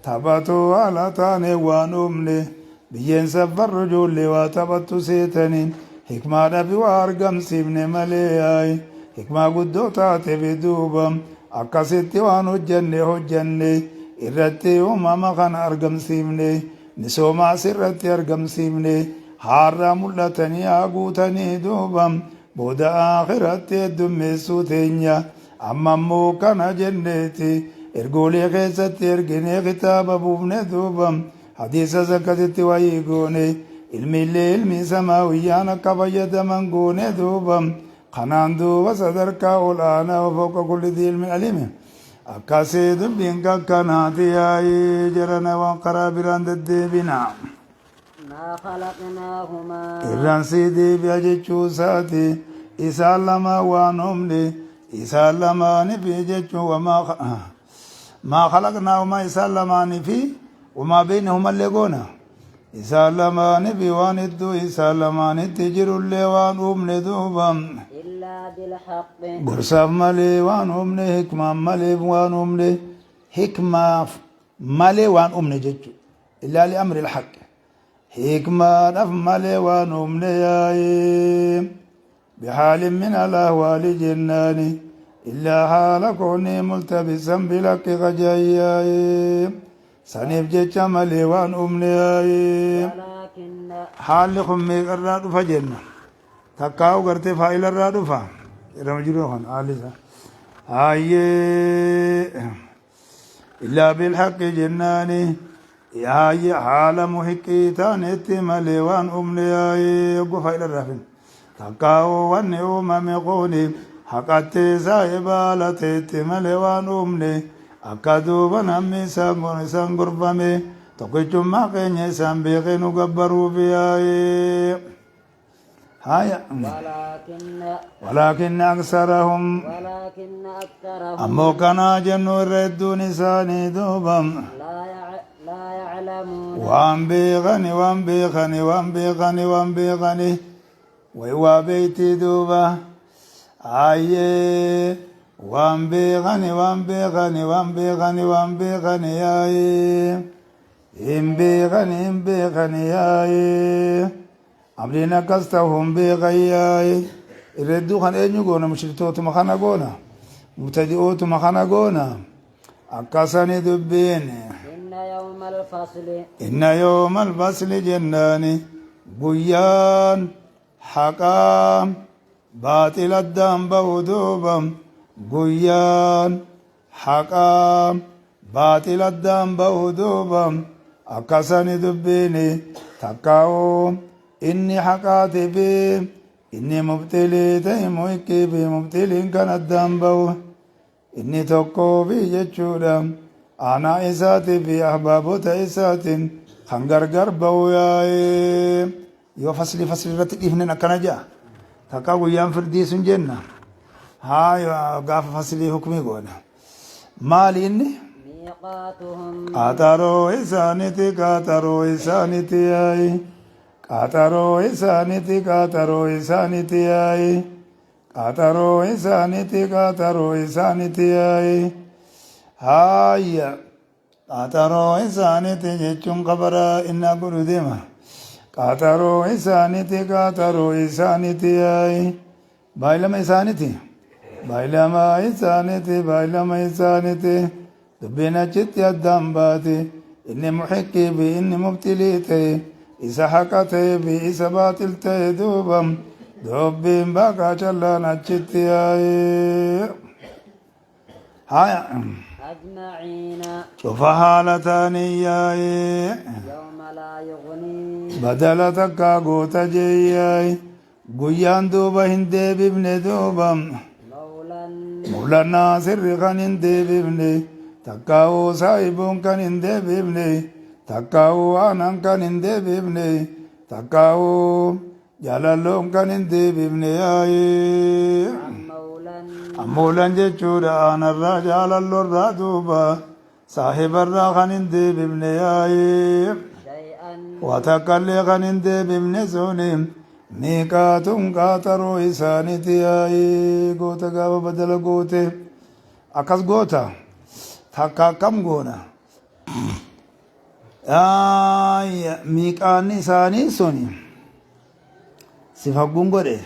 taphatoo haala taane waan humne biyyeen safarru ijoollee waa taphattu seetaniin hikmaadhaaf waa argamsiifne malee yaa'e hikmaa guddoo taate fi duuba akkasitti waan hojjanne irratti uumama kana argamsiifne misoomaas irratti argamsiifne haarraa mul'atanii haa guutanii duuba booda akhiratti heddummeessuu teenya amma immoo kana jenneeti ergoolee keessatti erginee kitaaba buufne duuba hadiisas akkasitti wayii goone ilmiillee ilmi samaawiyyaan akka fayyadaman goone duuba kanaan duuba sadarkaa olaanaa fawqa kulli dhii ilmin alime akkasii dubbiin kakkanaati yaa'ii jarana waan karaa biraan deddeebina irraan sii deebi'a jechuu isaati isaan lama waan humne isaan lamaanifi jechuun maa khalaqnaahumaa isaan lamaanifi wamaa baynahumallee goona isaan lamaanifi waan hedduu isaan lamaanitti jirullee waan humne duuba gorsaaf malee waan humne hikmaaf malee waan humne hikmaaf malee waan humne jechuudha illaa li amri alhaq hikmaadhaaf malee waan humne yaa'ee bihaalin min alahwaali jennaani illaa haala koonii multabisan bilakki qajaayyaa'ee saniif jecha malee waan humne yaa'ee haalli kun meeqarraa dhufa jenna takkaa'u gartee faa'ilarraa dhufa jedhama jiru kan haalli isaa hayyee illaa bilhaqqi jennaani yaayye haala muhiqqii taanetti malee waan humne yaa'ee oggo faa'ilarraa fin takkaa'u wanni uumame qooni haqattee saa'ibaa lateetti malee waan humne akka duuba namni isaan gorfame tokkichummaa keenya isaan beekee nu gabbaruuf yaa'ee haya walaakin aksarahum ammoo kanaa jennu irra hedduun isaanii duuba waan beekani way waa beektii duuba hayyee waan beekani yaa'ee hin beekani yaa'ee abdiin akkas ta'uun beekan yaa'ee irra hedduu kan eenyu goona mushriktootuma kana goona mubtadi'ootuma kana goona akkasanii dubbiin inna yawmal fasli jennaani guyyaan haqaa baaxila addaan bahu duuba guyyaan haqaa baaxila addaan bahu duuba akkasanii dubbiin takkaa'uu inni haqaati fi inni mubtilii ta'e muhiqqii fi mubtiliin kan addaan bahu inni tokkoo fi jechuudha aanaa isaatii fi ahbaabota isaatiin kan gargar bahu yaa'ee yoo fasli irratti dhiifnen akkana ja'a takkaa guyyaan firdii sun jenna haa gaafa fasilii hukmii goona maali inni ميقاتهم qaxaroo isaaniti qaxaroo isaaniti yaayi qaxaroo isaaniti qaxaroo isaaniti yaayi qaxaroo isaaniti qaxaroo isaaniti yaayi haayya qaxaroo isaaniti jechuun qabaraa innaa godhu deema qaxaroo isaaniti qaxaroo isaaniti yaayi baay'ilama isaaniti baay'ilama isaaniti baay'ilama isaaniti dubbiin achitti addaan baate inni muxiqqii fi inni mubtilii ta'e isa haqa ta'e fi isa baatil ta'e duuba dubbiin baqaa callaan achitti yaa'ee haya أجمعين cufa haala taanii yaa'ee يوم لا يغني badala takkaa goota jeeyyaay guyyaan duuba hin deebifne duuba مولا mul'annaa sirri kan hin deebifne takkaa'uu saahibuun kan hin deebifne takkaa'uu aanan kan hin deebifne takkaa'uu jaalalloon kan hin deebifne yaa'ee مولا ammuulan jechuudha aanarraa jaalalloorraa duuba saahibarraa kan hin deebifne yaa'ee شيئا watakkallee kan hin deebifne suni miiqaatuun qaxaroo isaaniti yaa'ee goota gaafa badala goote akkas goota takka akkam goona miiqaanni isaanii suni si fagguun godhe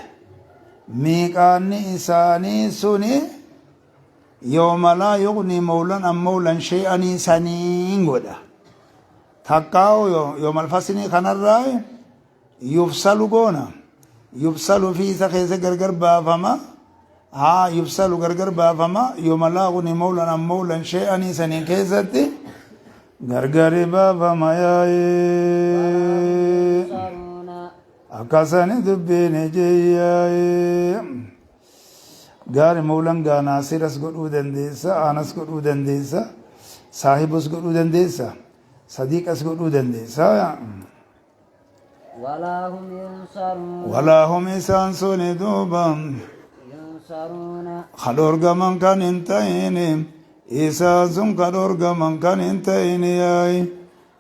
miiqaanni isaanii suni yooma laa yugnii mawlan an mawlan shay'anii saniin godha takkaa'u yooma alfasinii kanarraa yufsalu goona yufsalu fi isa keessa gargar baafama haa yufsalu gargar baafama yooma laa yugnii mawlan an mawlan shay'anii saniin keessatti gargari baafama yaa'ee ينصرون akkasani dubbiin jeeyyaa'ee gaari mawlan gaa naasiras godhuu dandeessa anas godhuu dandeessa saahibus godhuu dandeessa sadiiqas godhuu dandeessa ولا هم ينصرون walaa hum isaan suni duuba ينصرون kan dorgaman kan hin ta'ini isaan sun kan dorgaman kan hin ta'ini yaayi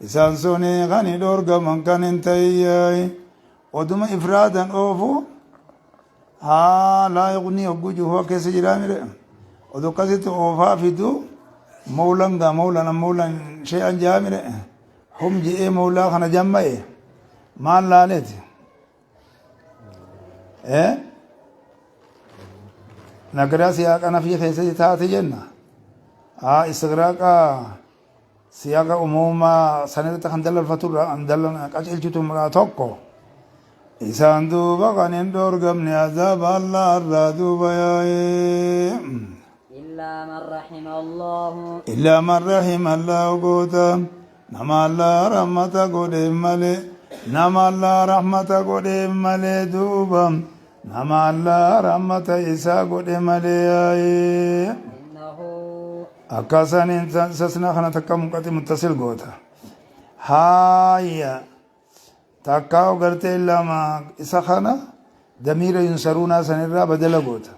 isaan suni kan dorgaman kan hin ta'in yaayi oduma ifraadan oofu haa laa yugnii hogguu juhuu keessa jiraa mire odu akkasitti oofaa fidu mawlan gaa mawlan mawlan shay'an jaa mire hum je'ee mawlaa kana jamma'e maal laaleeti nagaraa siyaaqa nafii keessatti taate jenna haa istigraaqa siyaaqa umuumaa sanirratti kan dalalfaturra qaceelchitu tokko isaan duuba kan hin dhoorgamne azaaba allah irraa duuba yaa'ee إلا من رحم الله illaa man rahima allahu goota nama allah rahmata godhe malee nama allah rahmata godhe malee duuba nama allah rahmata isaa godhe malee yaa'ee إنه akkasaniin sasna kana takka muqati muttasil goota haaya takkaa gartee lama isa kana damiira yunsaruunaa sanirraa badala goota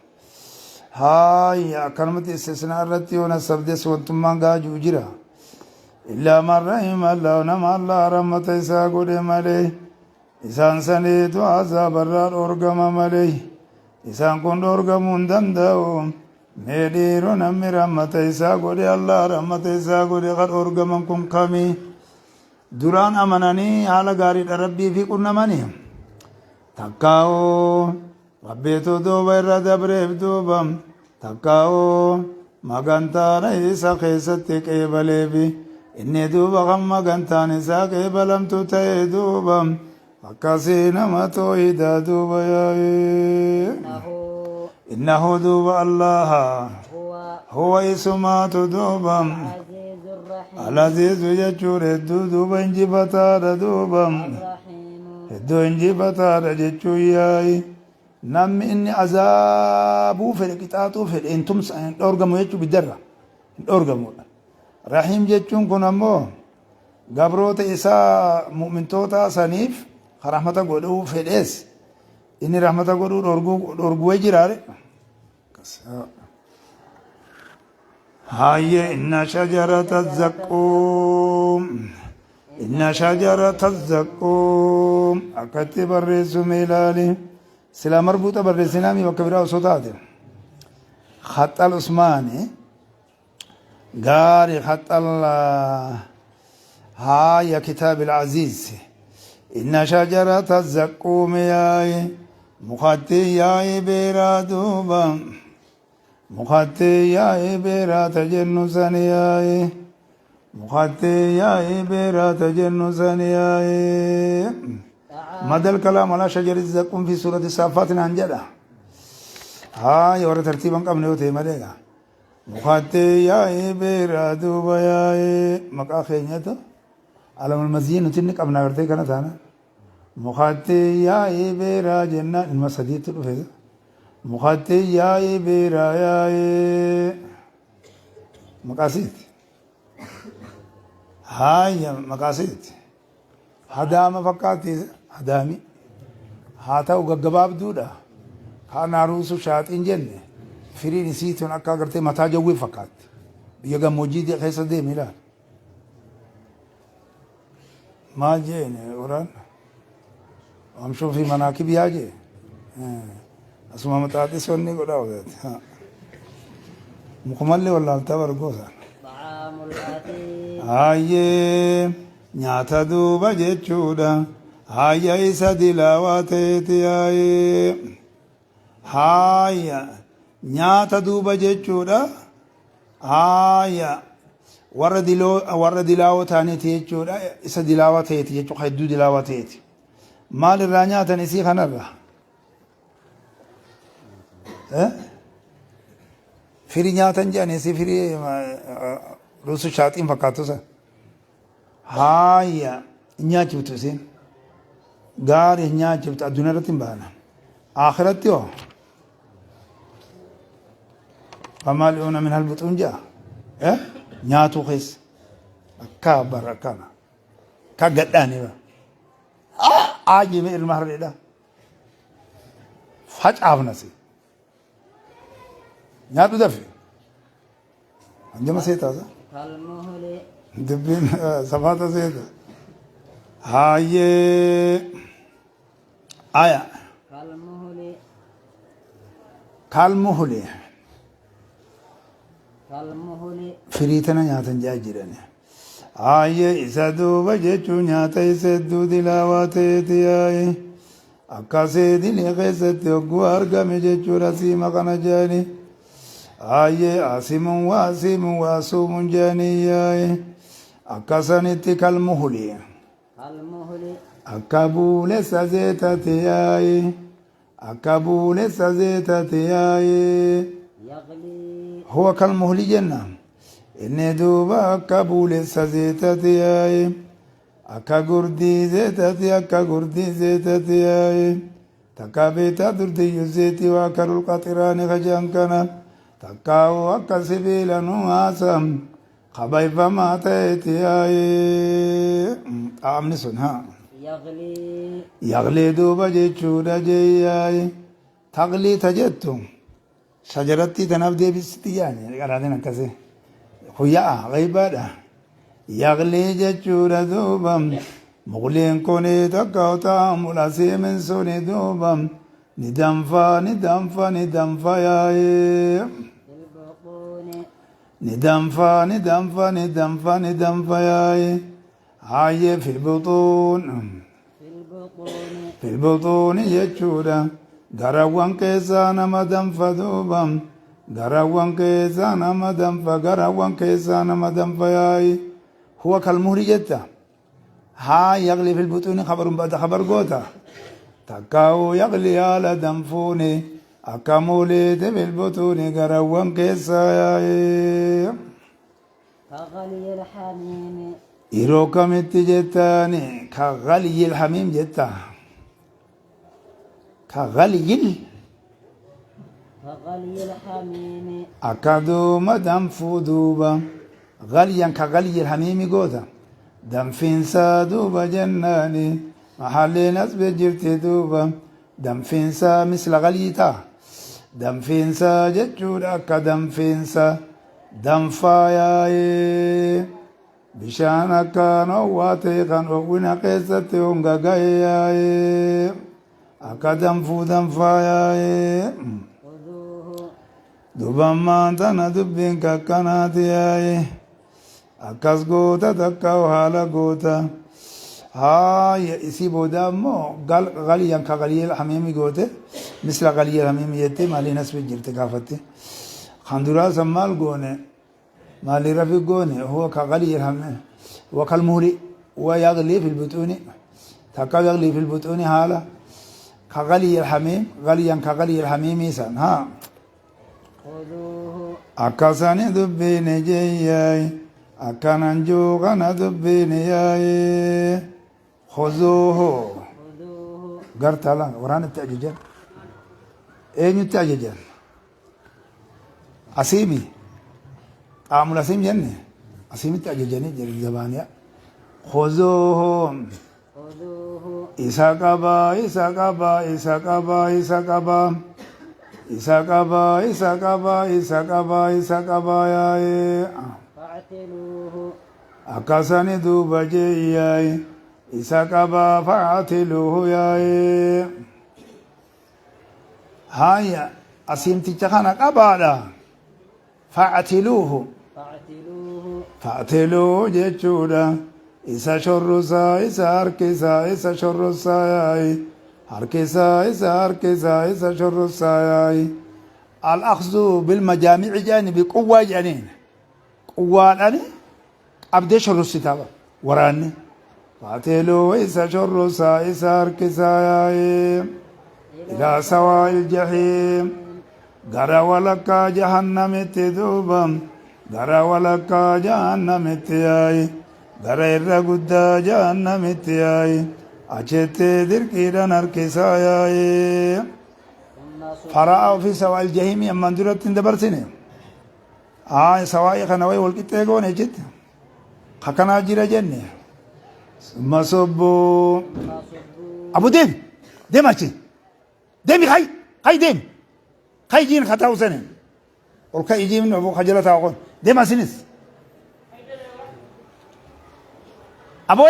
haaya akkanumatti istisnaa irratti yoo nasabdes wantummaan gaajuu jira illaa man rahima allahu nama allah rahmata isaa godhe malee isaan saniitu azaabarraa dhoorgama malee isaan kun dhoorgamuu hin danda'u mee dhiiroo namni rahmata isaa godhe allah rahmata isaa godhe kan dhoorgaman kun kamii duraan amananii haala gaariidha rabbii fi qunnamanii takkaa'oo rabbiitu duuba irra dabreef duuba takkaa'oo magantaadha isa keessatti qeebaleefi inni duuba kan magantaan isaa qeebalamtu ta'e duuba akkasii nama toohidaa duuba yaa'ee إنه innahu duuba allaha هو huwa isumaatu duuba العزيز الرحيم alaziizu jechuudha hedduu duuba injifataadha duuba الرحيم hedduu injifataadha jechuun yaa'i namni inni azaabuu fedhe qixaaxuu fedhe hin dhoorgamu jechuu biddarra hin dhoorgamudha rahiim jechuun kun ammoo gabroota isaa mu'mintoota saniif rahmata godhuu fedhees inni rahmata godhuu dhorguu jiraare هاي إن شجرة الزقوم إن شجرة الزقوم أكتب الرسم ميلالي سلا مربوطة بالرسنامي وكبيرة وصوتاتي خط العثماني قاري خط الله هاي كتاب العزيز إن شجرة الزقوم ياي مخطي ياي بيرا دوبا مخطي ياي بيرا تجنسا ياي مخطي ياي بيرا تجنسا ياي مدى الكلام على شجر الزقوم في سورة الصافات أنجلة هاي ورا ترتيبا قبل يوتي مدينة مخطي ياي بيرا دوبا ياي مقا خينيته على المزيين نتنك أبنا ورتي كانت أنا مخطي ياي بيرا جنة المسديد تلوفيد مخطي ياي بيرا ياي مقاسيد هاي مقاسيد هدام فقاتي هدامي هاتا وقباب دودا كان عروس شاطين جنة فرين سيتون أكا قرتي متا جوي فقات بيجا موجود خيس دي ميلاد ما جيني وران وامشو في مناكب ياجي اسمع متاتي سوني قد أوزت مكمل ولا التبر قوسا طعام الأثيم هاي نياتا دوبا جيتشودا هاي إيسا دلاواتيتي هاي نياتا دوبا جيتشودا هاي warra dilaawoo taaneeti jechuudha isa dilaawaa ta'eeti jechuudha hedduu dilaawaa ta'eeti maal irraa nyaatan isii kanarra firii nyaatan jedhan isii firii ruusu shaaxiin fakkaatu san haaya nyaachiftu isiin gaarii nyaachiftu addunyaa irratti hin baana akhiratti hoo famaali'uuna min halbuxuun jedha nyaatu kees akka bara kana ka gadhaani ba aajime ilma harreedha facaafnasi nyaatu dafe anjama seetaasa كالمهل dubbiin safaata seeta haayee aya كالمهل kalmuhule كالمهل firii tana nyaatan jaa jirani haayee isa duuba jechuu nyaata isa hedduu dilaawaa ta'eeti yaaye akkasii dilee keessatti hogguu argame jechuudha siima kana jaani haayee asimun waasuumun jaanii yaaye akkasanitti kalmuhuli كالمهل akka buulessa zeetati yaaye akka buulessa zeetati yaaye يغلي huwa kalmuhli jenna inni duuba akka buulessa zeetati yaaye akka gurdii zeetati akka gurdii zeetati yaaye takka beetaa durdiyyu zeeti waa karul qaxiraani kajaan kana takkaawu akka sibiila nu haasam kabayfamaa ta'eeti yaaye qaamni sun haa يغلي yaqlee duuba jechuudha jeeyaaye taqliita jettu shajarattii tanaaf deebisitti yaani qaraatiin akkasii huyya'a qaybaadha yaqlee jechuudha duuba muqliin kuni takka utaamula siimin suni duuba ni danfa yaa'ee في البطون ni danfa yaa'ee haayee filbuxuun في البطون filbuxuun jechuudha garawwan keessaa nama danfa duuba garawwan keessaa nama danfa yaa'ee huwa kalmuhli jetta haa yaqli filbuxuuni khabarun ba'da khabar goota takkaa'uu yaqli haala danfuuni akka muuleete filbuxuuni garawwan keessaa yaa'ee كغلي الحميم yeroo kamitti jettaani ka galiyyil hamiim jetta ka galiyyil كغلي الحميم akka duuma danfuu duuba galyan ka galiyyil hamiimi goota danfiinsaa duuba jennaani mahalleen as be jirti duuba danfiinsaa misla galii ta'a danfiinsa jechuudha akka danfiinsa danfaa yaa'ee bishaan akkaan ho'aa ta'e kan ho'ina keessatti hongaga'e yaa'ee akka danfuu danfaa yaa'ee خذوه dubammaan tana dubbiin kakkanaati yaa'ee akkas goota takka haala goota هاي يسيبوا دامو قال غاليا كغالية الحميمي قوته مثل غالية الحميمي يتي مالي ناس بجرت كافته خندورا سمال قونه مالي رفيق قونه هو كغالية الحميمي وكالمهري ويغلي في البطون تكا يغلي في البطون حالا كغالية الحميم غاليا كغالية الحميمي سان ها خذوه أكاساني دبيني جياي أكانانجو غانا دبيني ياي خذوه خذوه قرت لا وران التأججان اين التأججان أسيمي عامل أسيم جنة أسيمي التأججاني جري زبانيا خذوه خذوه إساقبا إساقبا إساقبا إساقبا إساقبا إساقبا إساقبا إساقبا ياي فاعتلوه أكاساني دوبا جياي إساقبا فاعتلوه ياي هاي أسيمتي تخانا قبالا فاعتلوه فاعتلوه فاعتلوه جيتشودا إسا شرسا إسا هركسا إسا شرسا ياي هركسا إسا هركسا إسا شرسا ياي الأخذ بالمجامع جاني بقوة جانين قوة أني أبدي شرسي تابا وراني فاعتلوه إسا شرسا إسا هركسا ياي إلى سواء الجحيم غرا ولكا جهنم تدوبا غرا ولكا جهنم تياي غرا الرقود جهنم تياي أجت دركيرا نركسا ياي ثم فرأوا في سواء الجحيم يمن درت دبرتني سواء خنوي والكتاغون اجت خكنا جرا جنة ثم صبوا صبوا أبو ديم ديم أشي ديمي خاي ديم خاي جين خطاو سنة والخاي يجي من أبو خجلة تاقون ديم أسينس أبو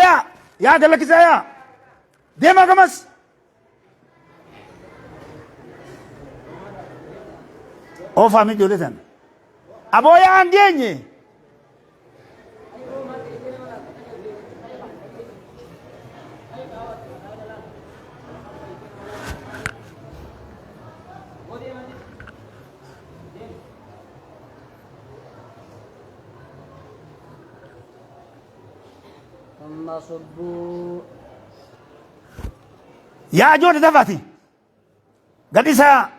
يا قال لك يا ديم أقمس أو فامي جولتن أبو يا عندي ثم صبوا يا جود دفاتي قديسا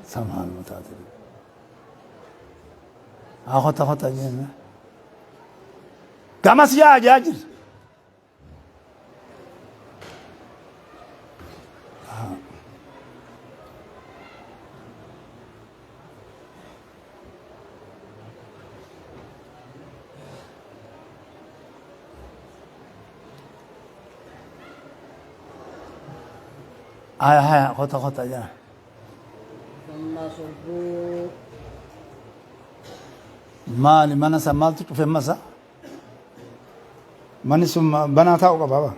سمع المتعدد خطا جينا كمس يا جاجر هاي خطا جا ثم صبوا مالي من سمالت في مسا من ثم بناتا وقبابا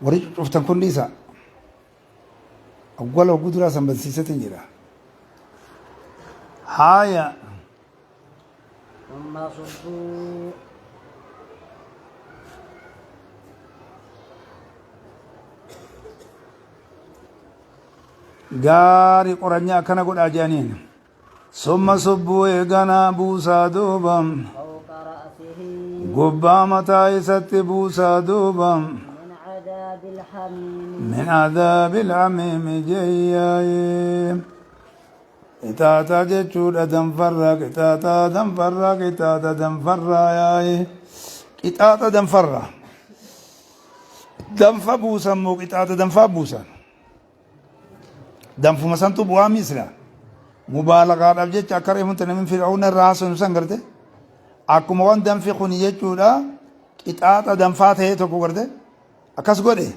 وريج شفتن كل ليسا أقول وقدرة سنبسيسة تنجرا هاي ثم صبوا gaarii qoranya akkana godhaa jedhaniin summa subbuu eeganaa buusaa duuba فوق رأسه gubbaa mataa isatti buusaa duuba من عذاب الحميم min adaabil hamiimi jeyyaaye qixaaxa jechuudha danfarraa qixaaxa danfarraa qixaaxa danfarraa yaaye qixaaxa danfarraa danfa buusan moo qixaaxa danfaa buusan danfuma santu bu'aa misra mubaalaqaadhaaf jecha akka reefunta namni fir'aawuna irraa haasanu san garte akkuma waan danfi kun jechuudha qixaaxa danfaa ta'ee tokko garte akkas godhe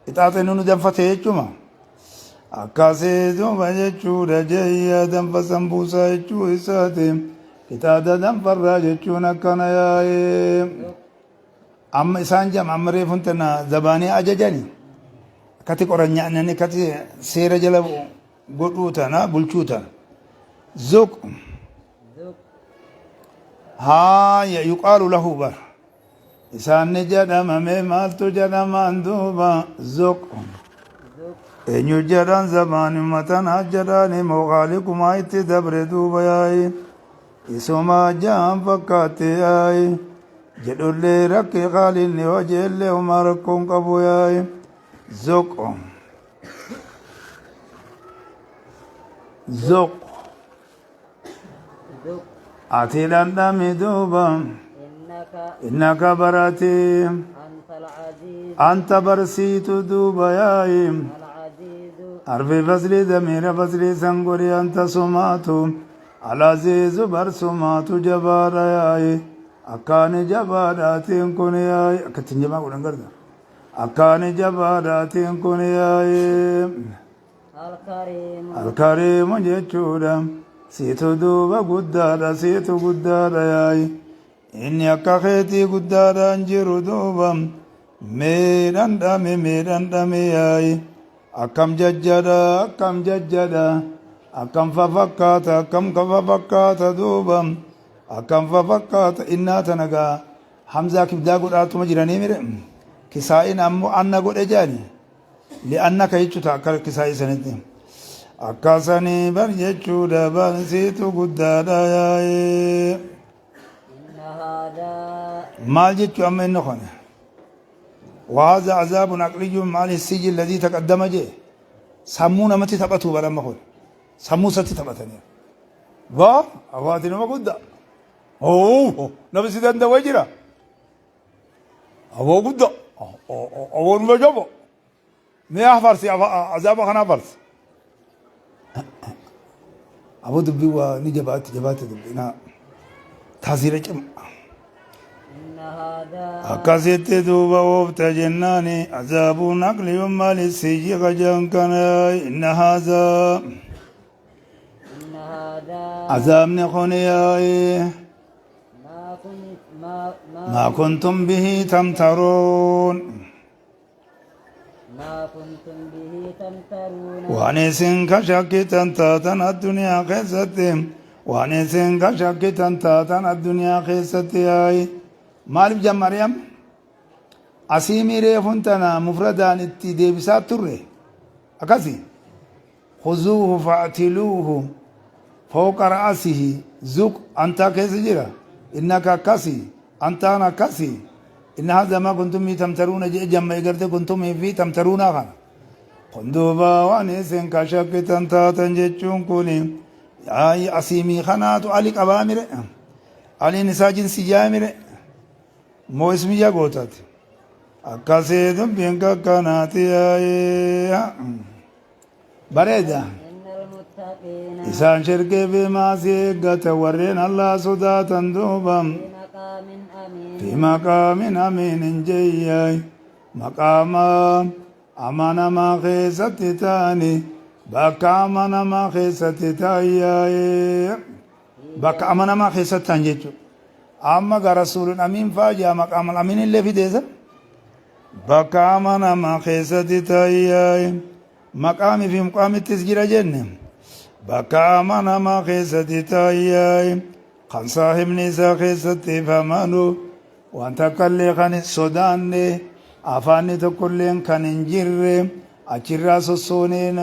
ixaaxee nu danfate jechuma akkasii duuba jechuudha jeeyya danfa sambuusaa jechuu isaati ixaaxa danfarraa jechuun akkana yaa'ee amma isaan jama amma reefun tana zabaanii ajajani akkati qoranyaanani akkati seera jala godhuu tana bulchuu tana zuq haaya yuqaalu lahu bar isaan jedhamame maaltu jedhamaan duuba zuq eenyu jedhan zabaanuma tana jedhani mooqaalikumaa itti dabre duuba yaayi isuma jaan fakkaate yaayi jedhullee rakkee qaalinni hojeellee umaa rakkoon qabu yaayi zuq zuq ati dhandhami duuba innaka barate أنت العزيز anta barsiitu duuba yaayi العزيز arfi fasli damiira fasli sangori anta sumaatu alaziizu bar sumaatu jabaadha yaayi akkaani jabaadhaatiin kun yaayi akkattiin jabaa godhan garta akkaani jabaadhaatiin kun yaayi الكريم alkariimu jechuudha siitu duuba guddaadha siitu guddaadha yaayi inni akka keetii guddaadhaan jiru duuba meedhandhame yaayi akkam jajjadha akkam fafakkaata akkam kafafakkaata duuba akkam fafakkaata innaa tanagaa hamzaa kibdaa godhaatuma jiranii mire kisaa'in ammoo anna godhe jaani li'anna ka jechuuta akka kisaa'ii sanitti akkasanii bar jechuudha barsiitu guddaadha yaa'ee إن هذا maal jechuu amma inni kone وهذا عذاب عقلي مع السجن الذي تقدم جه سمونا متى تبتوا بلا ما هو سمو ستي تبتني وا أوادنا ما قد أوه نبي سيدنا ده وجرا أوه قد أوه ما جابه ما أحفرسي عذاب خنا فرس أبو دبوا نجبات دبنا تحذير كم إن هذا akkasitti duuba oofta jennaani azaabuun aqliyun maalissiyyi qajan kana inna haazaa إن هذا azaabni kun yaaye ما كنت maa kuntum bihi tamtaruun ما كنتم به تمترون waan isin ka shakkitan taatan addunyaa keessatti waan isin ka shakkitan taatan addunyaa keessatti yaaye maaliif jammariyam asii miireefun tana mufradaan itti deebisaa turre akkasi khuzuuhu fa'tiluuhu fawqa ra'asihi zuq antaa keessa jira innaka akkasi antaan akkasi inna hadha ma kuntum tamtaruuna jee jamma egarte kuntum fi tamtaruuna kana kun duuba waan isin ka shakkitan taatan jechuun kuni asiimii kanaatu ali qabaa mire aliin isaa jinsi jaamire moo ismi jagootaati akkasii dubbiin kakkanaati bareeda إن المتقين isaan shirkii fi maasii eeggata warreen allaa sodaatan duuba في fi مقام أمين maqaamin amiinin jeeyyaay maqaama amanamaa keessatti taani bakka amanamaa keessatti taayyaay bakka amanamaa keessatti taan jechuudha amma ga rasuulun amiin faajaa maqaamal amiin illee fideessa bakka amanamaa keessatti taayyaay maqaamii fi muqaamittis jira jenne bakka amanamaa keessatti taayyaay kan saahibni isaa keessatti famanu waan takkallee kan hin sodaanne afaanni tokkolleen kan hin jirre achirraa sossooneen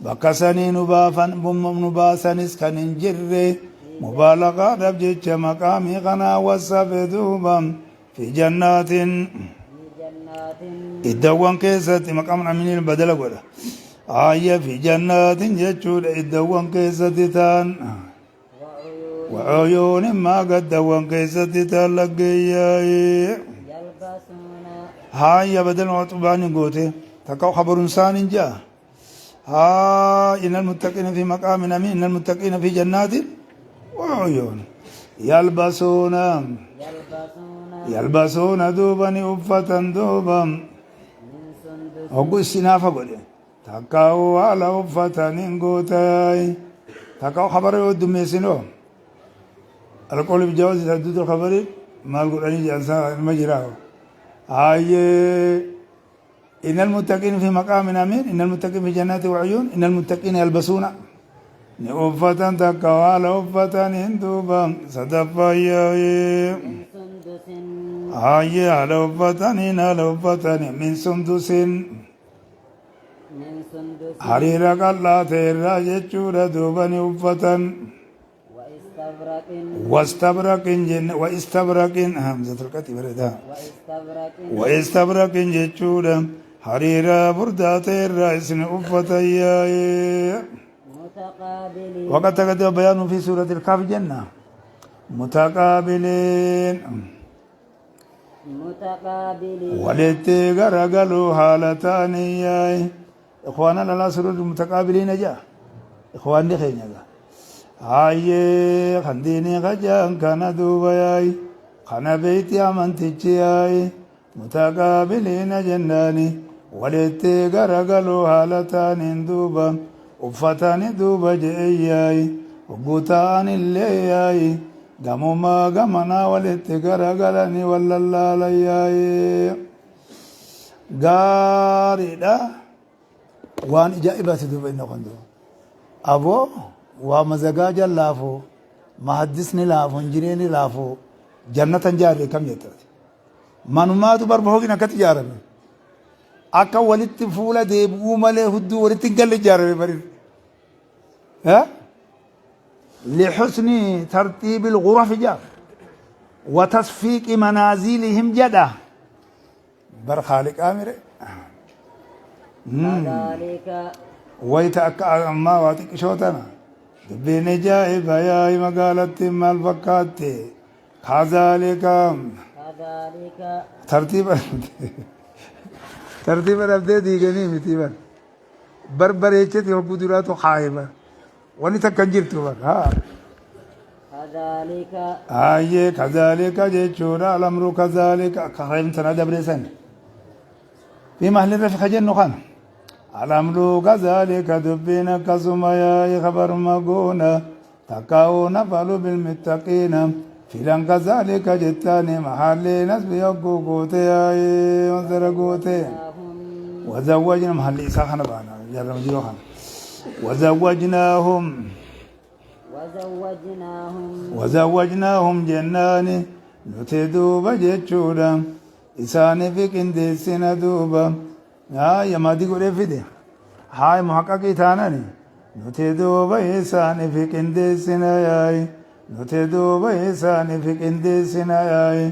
bakka sanii nu baasanis kan hin jirre mubaalaqaadhaaf jecha maqaamii kanaa wasafe duuba fi jannaatin في جنات iddawwan keessatti maqaaman aminiin badala godha ayya fi jannaatin jechuudha iddawwan keessatti ta'an وعيون وعيون ما قدوان كيستي تلقياي يلبسون هاي بدل وطبان قوتي تقو خبر انسان جاء ها إن المتقين في مقام أمين إن المتقين في جنات وعيون يلبسون يلبسون يلبسون دوبا أفة دوبا من سندس هو السنافة قولي تكاو على أفة ننقوتاي تكاو خبر يود ميسينو القول بجواز تدود الخبر ما القول أني جالسا المجراه هاي إن المتقين في مقام أمين إن المتقين في جنات وعيون إن المتقين يلبسون أفة تكاو على أفة نندوبا صدفايا من سندس هاي على أفة من سندس من سندس حريرا قلا تيرا جچورا دوبني أفتن واستبرق واستبرق جن واستبرق همزة القتي بردا واستبرق واستبرق جچورا حريرا بردا تيرا اسم أفتيا متقابلين وقد تقدم بيان في سورة الكهف جنة متقابلين متقابلين ولتي غرغلوا حالتان ياي إخوانا لا سرور متقابلين جاء إخواني خينيا هاي خنديني خجان كان دوبا ياي خنا بيتي أمنتي ياي متقابلين جناني ولتي غرغلوا حالتان دوبا أفتان دوبا جاي وقوتان اللي ياي قاموما قامنا ولتي غرغلني والله ياي غاريدا waan ijaa'ibaati duuba inni kun duuba aboo waa mazagaaja laafoo mahaddisni laafoo injiniirni laafoo jannatan jaaree kam jettati manumaatu barba hogin akkatti ijaarame akka walitti fuula deebi'uu malee hudduu walitti hin galle ijaarame bari لحسن ترتيب الغرف جاء وتصفيق منازلهم جدا بر خالق آمره كذلك ويتأكى أما واتك شوتنا دبين جائب يا مقالة مال فكات كذلك كذلك ترتيبا أبدي ديغني متيبا بربريتي وقدرات خايبة ونتكنجرت ها كذلك كذلك جيتشورا الأمر كذلك كخيم تنادبرسن في محل الرفق جنو خان الأمر كذلك دبين كسمايا خبر مقونا تكاو نفعل بالمتقين فلان كذلك جتاني محل نسب يقو قوتي وانزر قوتي وزوجنا محل إساخنا بانا جرم جلو خان وزوجناهم جنان نتدوب جتشودا إساني في كندسنا دوبا يا ما دي قول فيدي هاي محقق تاناني نتدوب إساني في كندسنا ياي نتدوب إساني في كندسنا ياي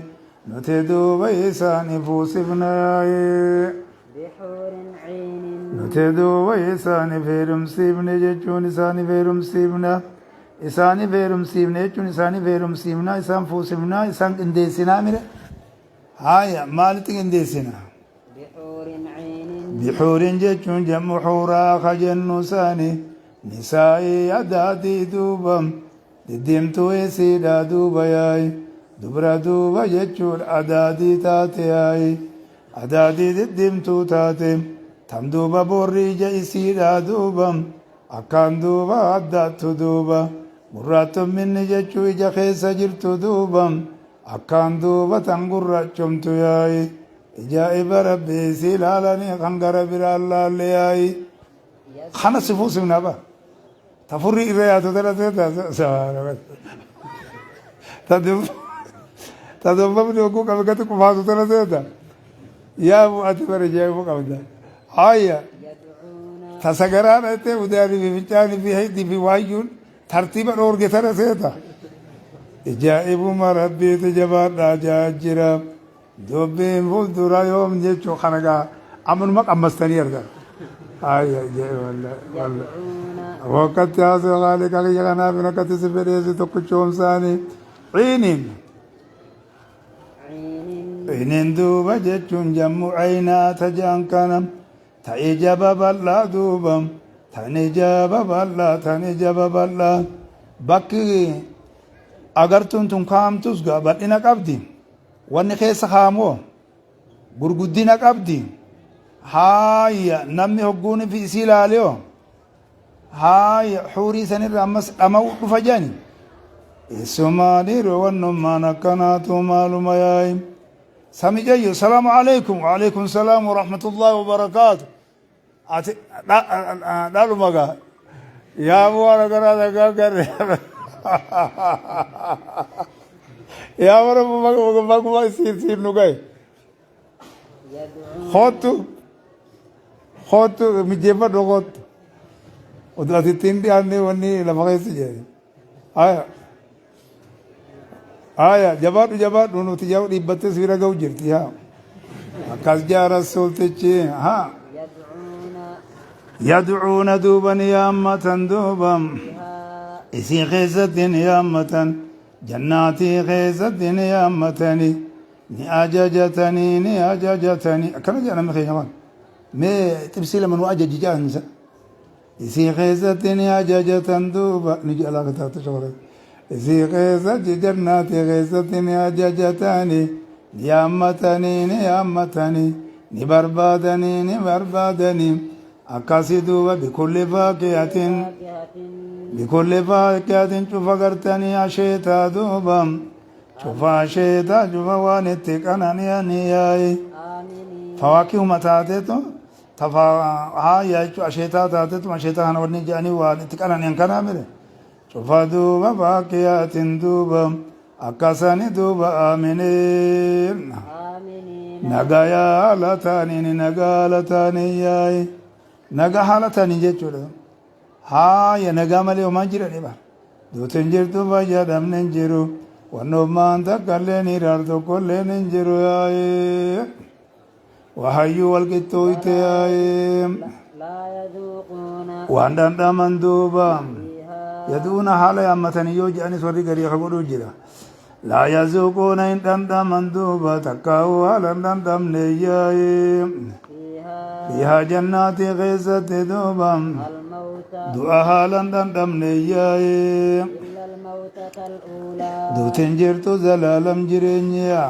نتدوب إساني فوسفنا ياي بحور عين نتدوب إساني فيرم سيبنا جتشون إساني فيرم سيبنا إساني فيرم سيبنا جتشون إساني فيرم سيبنا إسان فوسفنا إسان كندسنا ميرا هاي مالتي كندسنا بحور عين بحور جتشون جم حورا خجن ساني نسائي أدادي دوبا ددمتو يسيدا دوبا ياي دبرا دوبا جتشون أدادي تاتي ياي أدادي ددمتو تاتي تم دوبا بوري جيسيدا دوبا أكان دوبا أداتو دوبا مراتم من جتشو إجا خيسا جرتو دوبا أكان دوبا تنقر جمتو ياي إجائب ربي سلالني خنقر برا الله لياي خانا سفوس من أبا تفري إرياتو تلاتة تدوم بني وكو كمكتو كفاتو تلاتة يا أبو أتبر جايبو كمدا هايا يدعون تسقران أتي وداري في بيتاني في هيدي في وايون ترتيبا أورجي تلاتة إجائب ما ربي تجبار راجا جرام دوبين فولدرا يوم جيتشو خنقا أمن مك أمستني أرجع هاي جاي والله يدعون وقت ياسو غالي كالي جانا بنا كتي سفريزي تكوشوم ساني عينين عينين دوبا جيتشون جمو عينا تجان كنم تأجاب بالله دوبا تنجاب بالله تنجاب بالله بكي agartuun tun kaamtus gaa bal'ina qabdi wanni keessa kaamoo gurguddina qabdi haaya namni hogguun fi isii ilaaliyo haaya xuurii sanirra ammas dhama'u dhufa jani issumaaniiru wannummaan akkanaatu maaluma yaa'im sami jayyo salaamu alaykum wa alaykum salaam wa rahmatullahi wa barakaatu ati dhaluma gaa yaa bu'aara garaa dhagaa garre yaa bara baguma isiin nu gaye khootu mijeeffadhu khootu utuu asittiin dhiyaanne wanni lafa keessa jedhe aya jabaadhu nuti jau dhibbatte siira ga'u jirti haa akkas jaa rasuultichi haa يدعون دوبا يامة دوبا إسي خيزة يامة جناتي خيزة يامتني ني أججتني كم جانا مخي جوان ما تبسيل من أجج جانسا إسي خيزة أججة دوبا نجي على كتاب تشغل إسي خيزة جناتي خيزة أججتني يامتني نبربادني أكاسدوا بكل فاكهة شوف قرتني عشيتا دوبا شوف عشيتا شوف وانتك أنا نياي فواكه متاتتو تفا هاي عشيتا تاتتو عشيتا أنا ورني جاني وانتك أنا نيانكنا مره شوف دوبا فاكهة دوبا أكاسني دوبا آمنين نغايا لتاني ياي naga haalatanii jechuudha haaya nagaa malee homaan jirani bara duutin jirtu fayyadamne hin jiru wannummaan takkaillee hiraar tokkollee hin jiru yaa'ee wahayyuu walqixxooyte yaa'ee waan dhandhaman duuba yaduuna haala yaammatanii yoo jedhanis warri garii ka godhuu jira laa yazuuquuna hin dhandhaman duuba takkaa'uu haala hin dhandhamne yaa'ee فيها جنات غيزة دوبا دعاها لندن دمنياي دوتين جرتو زلالم جرينيا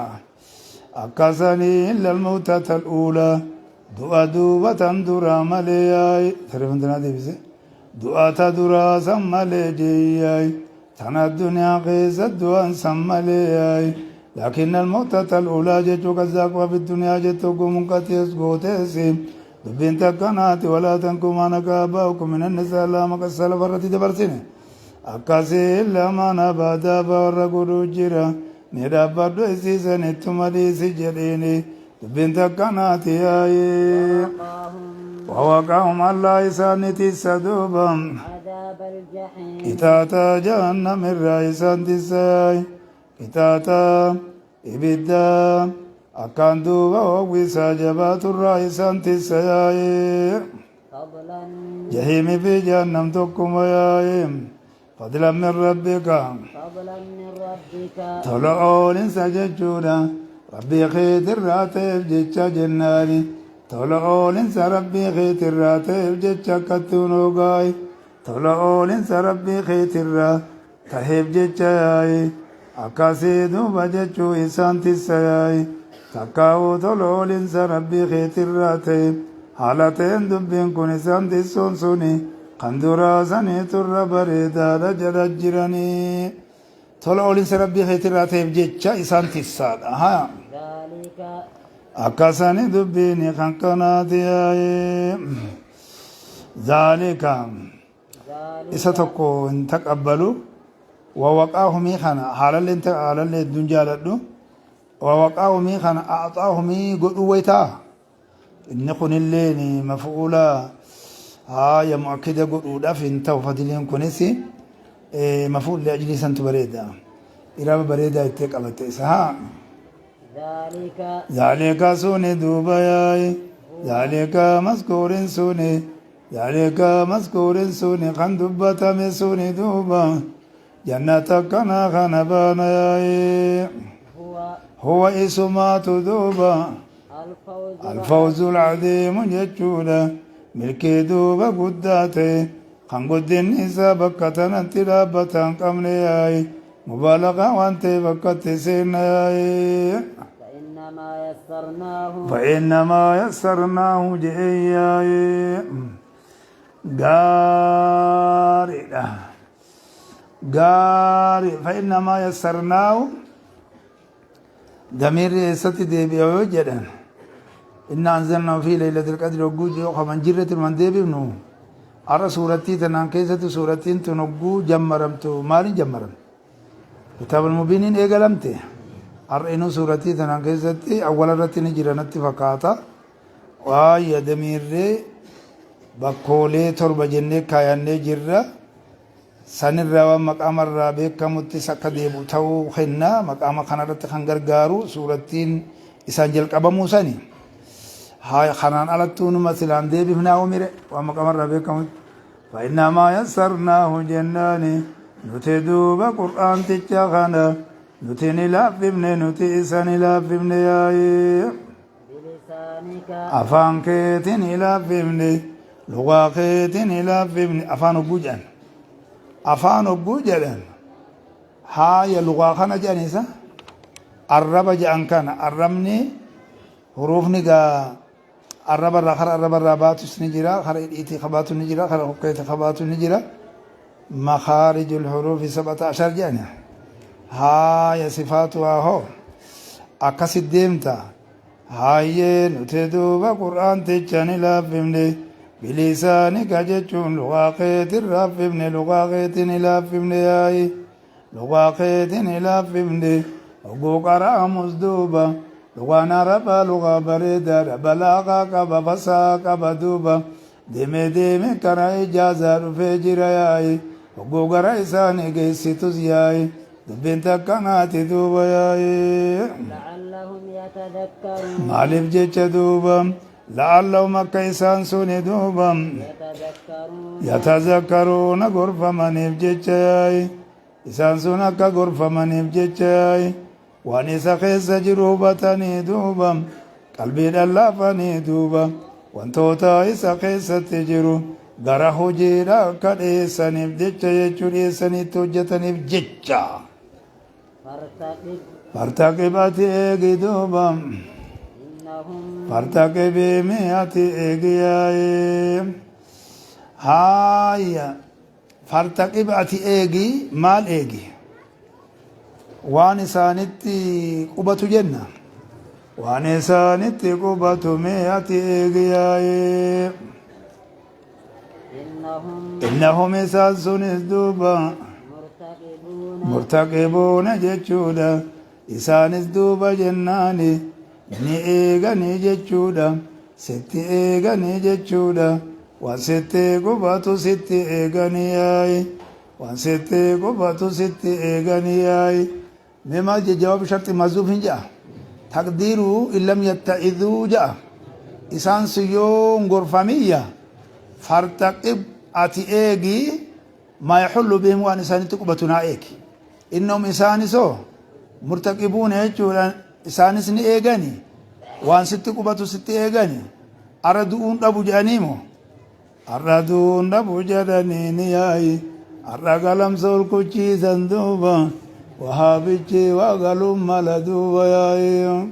أكاساني إلا الموتة الأولى دعا دوبا تندرا ملياي ترفندنا دي بسي دعا تدرا سمالي تنا الدنيا غيزة دعا سمالي لكن الموتة الأولى جتو كذاك وفي الدنيا جتو قمقاتيس قوتيسي دبين تكنات ولا تنكم أنا كاباكم من النساء لا مكسل فرتي دبرسين أكاسي إلا ما نبادا فورقودو جيرا ندابدو إسيسن اتمالي سجديني دبين تكنات ياي ووقعهم الله إسانتي السدوبا عذاب الجحيم إتاتا جهنم الرئيسان تساي إتاتا إبدا أكان دوبا وقويسا جبات الرئيسان تساي جهيم في جهنم تقوم ويايم فضلا من ربك طلعوا لنسى ججونا ربي خيت الراتب جتشا جناني طلعوا لنسى ربي خيت الراتب جتشا كتونو قاي طلعوا لنسى ربي خيت الراتب جتشا ياي أكاسي دوبا جتشو إسان تساي تكاو طلعوا لنسى ربي خيت الراتب حالتين دبين كون إسان تسون سوني قندورا سني تر بريدا رجل جراني طلعوا لنسى ربي خيت الراتب جتشا إسان تساد أكاساني دبيني خنقناتي ذلك إسا تقو إن تقبلوا ووقعهم خنا حالا اللي الدنيا لدو ووقعهم خنا أعطاهم قدويتا إن كن الليني مفعولا يا مؤكدة قدودا في انتو فضلين كنسي مفعول لأجل سنت بريدا إرابة بريدا يتقبت إسها ذلك سوني دوباياي ذلك مذكور سوني ذلك مذكور سوني خندبتا مسوني دوبا جنة كنا خنباناي هو اسمات دوبا الفوز العظيم جتشولا ملكي دوبا قداتي خنقد النساء بكتنا انتلابتا قمنياي مبالغة وانت فكت سيناي فإنما يسرناه فإنما يسرناه جئياي غاري غاري فإنما يسرناه ضمير ستي ديبيو جدًا إن أنزلنا في ليلة القدر وجوج وخمن جرة من ديبنو أرى سورتي تنان كيسة سورتي تنقو جمرمتو مالي جمرم كتاب المبينين إيقلمتي أرئنو سورتي تنان كيسة أولا رتني جرانتي فقاطا وآية دمير بقولي تربة جنة كايانة جرة سنرى ومقام الرابع كمتي سكديبو تو خنا مقام خنرت خنگرگارو سورتين إسانجل قبا موساني هاي خنان على التون مثلا دي بفنا وميري ومقام الرابع كمت فإنما يسرناه جناني نتدوب قرآن تجاخنا نتني لافبني نتي إساني لافبني بلسانك أفان كيتني لافبني لغا كيتني لافبني أفان بوجان afaan ogguu jedhan haaya lugaa kana jedhanisa arraba jedhan kana arrabni huruufni gaa arrabarraa kara arrabarraa baatus ni jira kara hidhiitii kabaatu ni jira kara hokkeeti kabaatu ni jira makaarijul huruufi 17 jedhani haaya sifaatuhaa hoo akkasit deemta haayee nuti duuba qur'aantichani laaffifne بلسانك جتشون لغاقيت الرافبن لغاقيت لافبن ياي لغاقيت لافبن وقوق رامز دوبا لغانا ربا لغا بريدا بلاغا قبا فسا قبا دوبا ديمي ديمي كرا إجازة رفجر ياي وقوق رئيساني قيسيتوز ياي دبين تكناتي دوبا ياي لعلهم يتذكرون مالف جتش دوبا لعلهم كيسان سوني دوبا يتذكرون غرفة من يبجتشاي إسان سونك غرفة من يبجتشاي وانيسا خيس جروبتني دوبا قلبي دلافني دوبا وانتوتا إسا خيس تجرو غره جيرا كديسان يبجتشا يجور إسان توجتني يبجتشا فارتقبتي إيغي دوبا فارتقبي مئتي إيغياي هايا فارتقب أتي إيغي مال إيغي وان إسانتي قبة جنة وان إسانتي قبة مئتي إيغياي إنهم إساسون إسدوبا مرتقبون جتشودا إسان إسدوبا جناني ni eeganii jechuudha sitti eeganii jechuudha waan sitti qubatu sitti eeganii yaayi waan sitti qubatu sitti eeganii yaayi mee maal jawaab sharti mazuuf hin ja'a taqdiiruu illam yatta'iduu ja'a isaan siyyoo ngorfamiyya fartaqib ati eegii maa yaxullu bihim waan isaanitti qubatu naa eegi innahum isaanisoo murtaqibuuna jechuudha isaanis ni eegani waan sitti qubatu sitti eegani ara du'uun dhabu jedhaniimo arra du'uun dhabu jedhanii ni yaayi arra galamsa ol kuchiisan duuba wahaabichi waa galuun mala duuba yaayi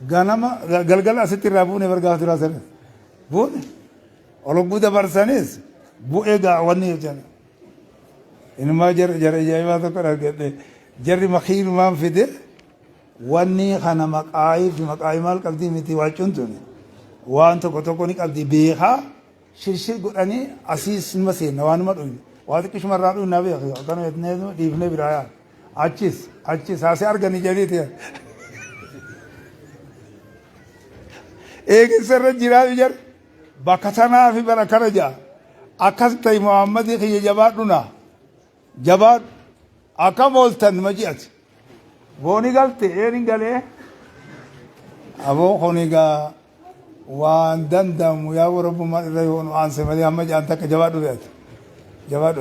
ganama galgala asitti irraa buune bargaaf turaa sana buune ologguu dabarsanis bu'ee gaawwanni jechan inumaa jara ajaa'ibaa tokko argadhe jarri makiinumaan fide wanni kana maqaayii fi maqaayii maal qabdi miti waacuun tuni waan tokko tokko ni qabdi beekaa shirshir godhanii asiis nima seenna waan nima dhuyi waa xiqqishuma irraa dhuyi naa beekaa akkana jetnee dhiifnee biraa yaa achis haasee arganii jedhiiti eeginsa irra jiraa jar bakka tanaa fi bara kana jaa akkas ta'i muhammadii kiyya jabaadhuna jabaadhu akkam ooltan nima ji'ati booni galte eerin galee aboo kuniga waan dandamu yaa warabbumaan irra yoonu aanse malee amma jaan takka jabaadhu beete jabaadhu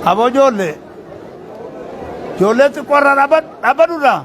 Abo jolle xiqqoorraa dhaabadhuudha.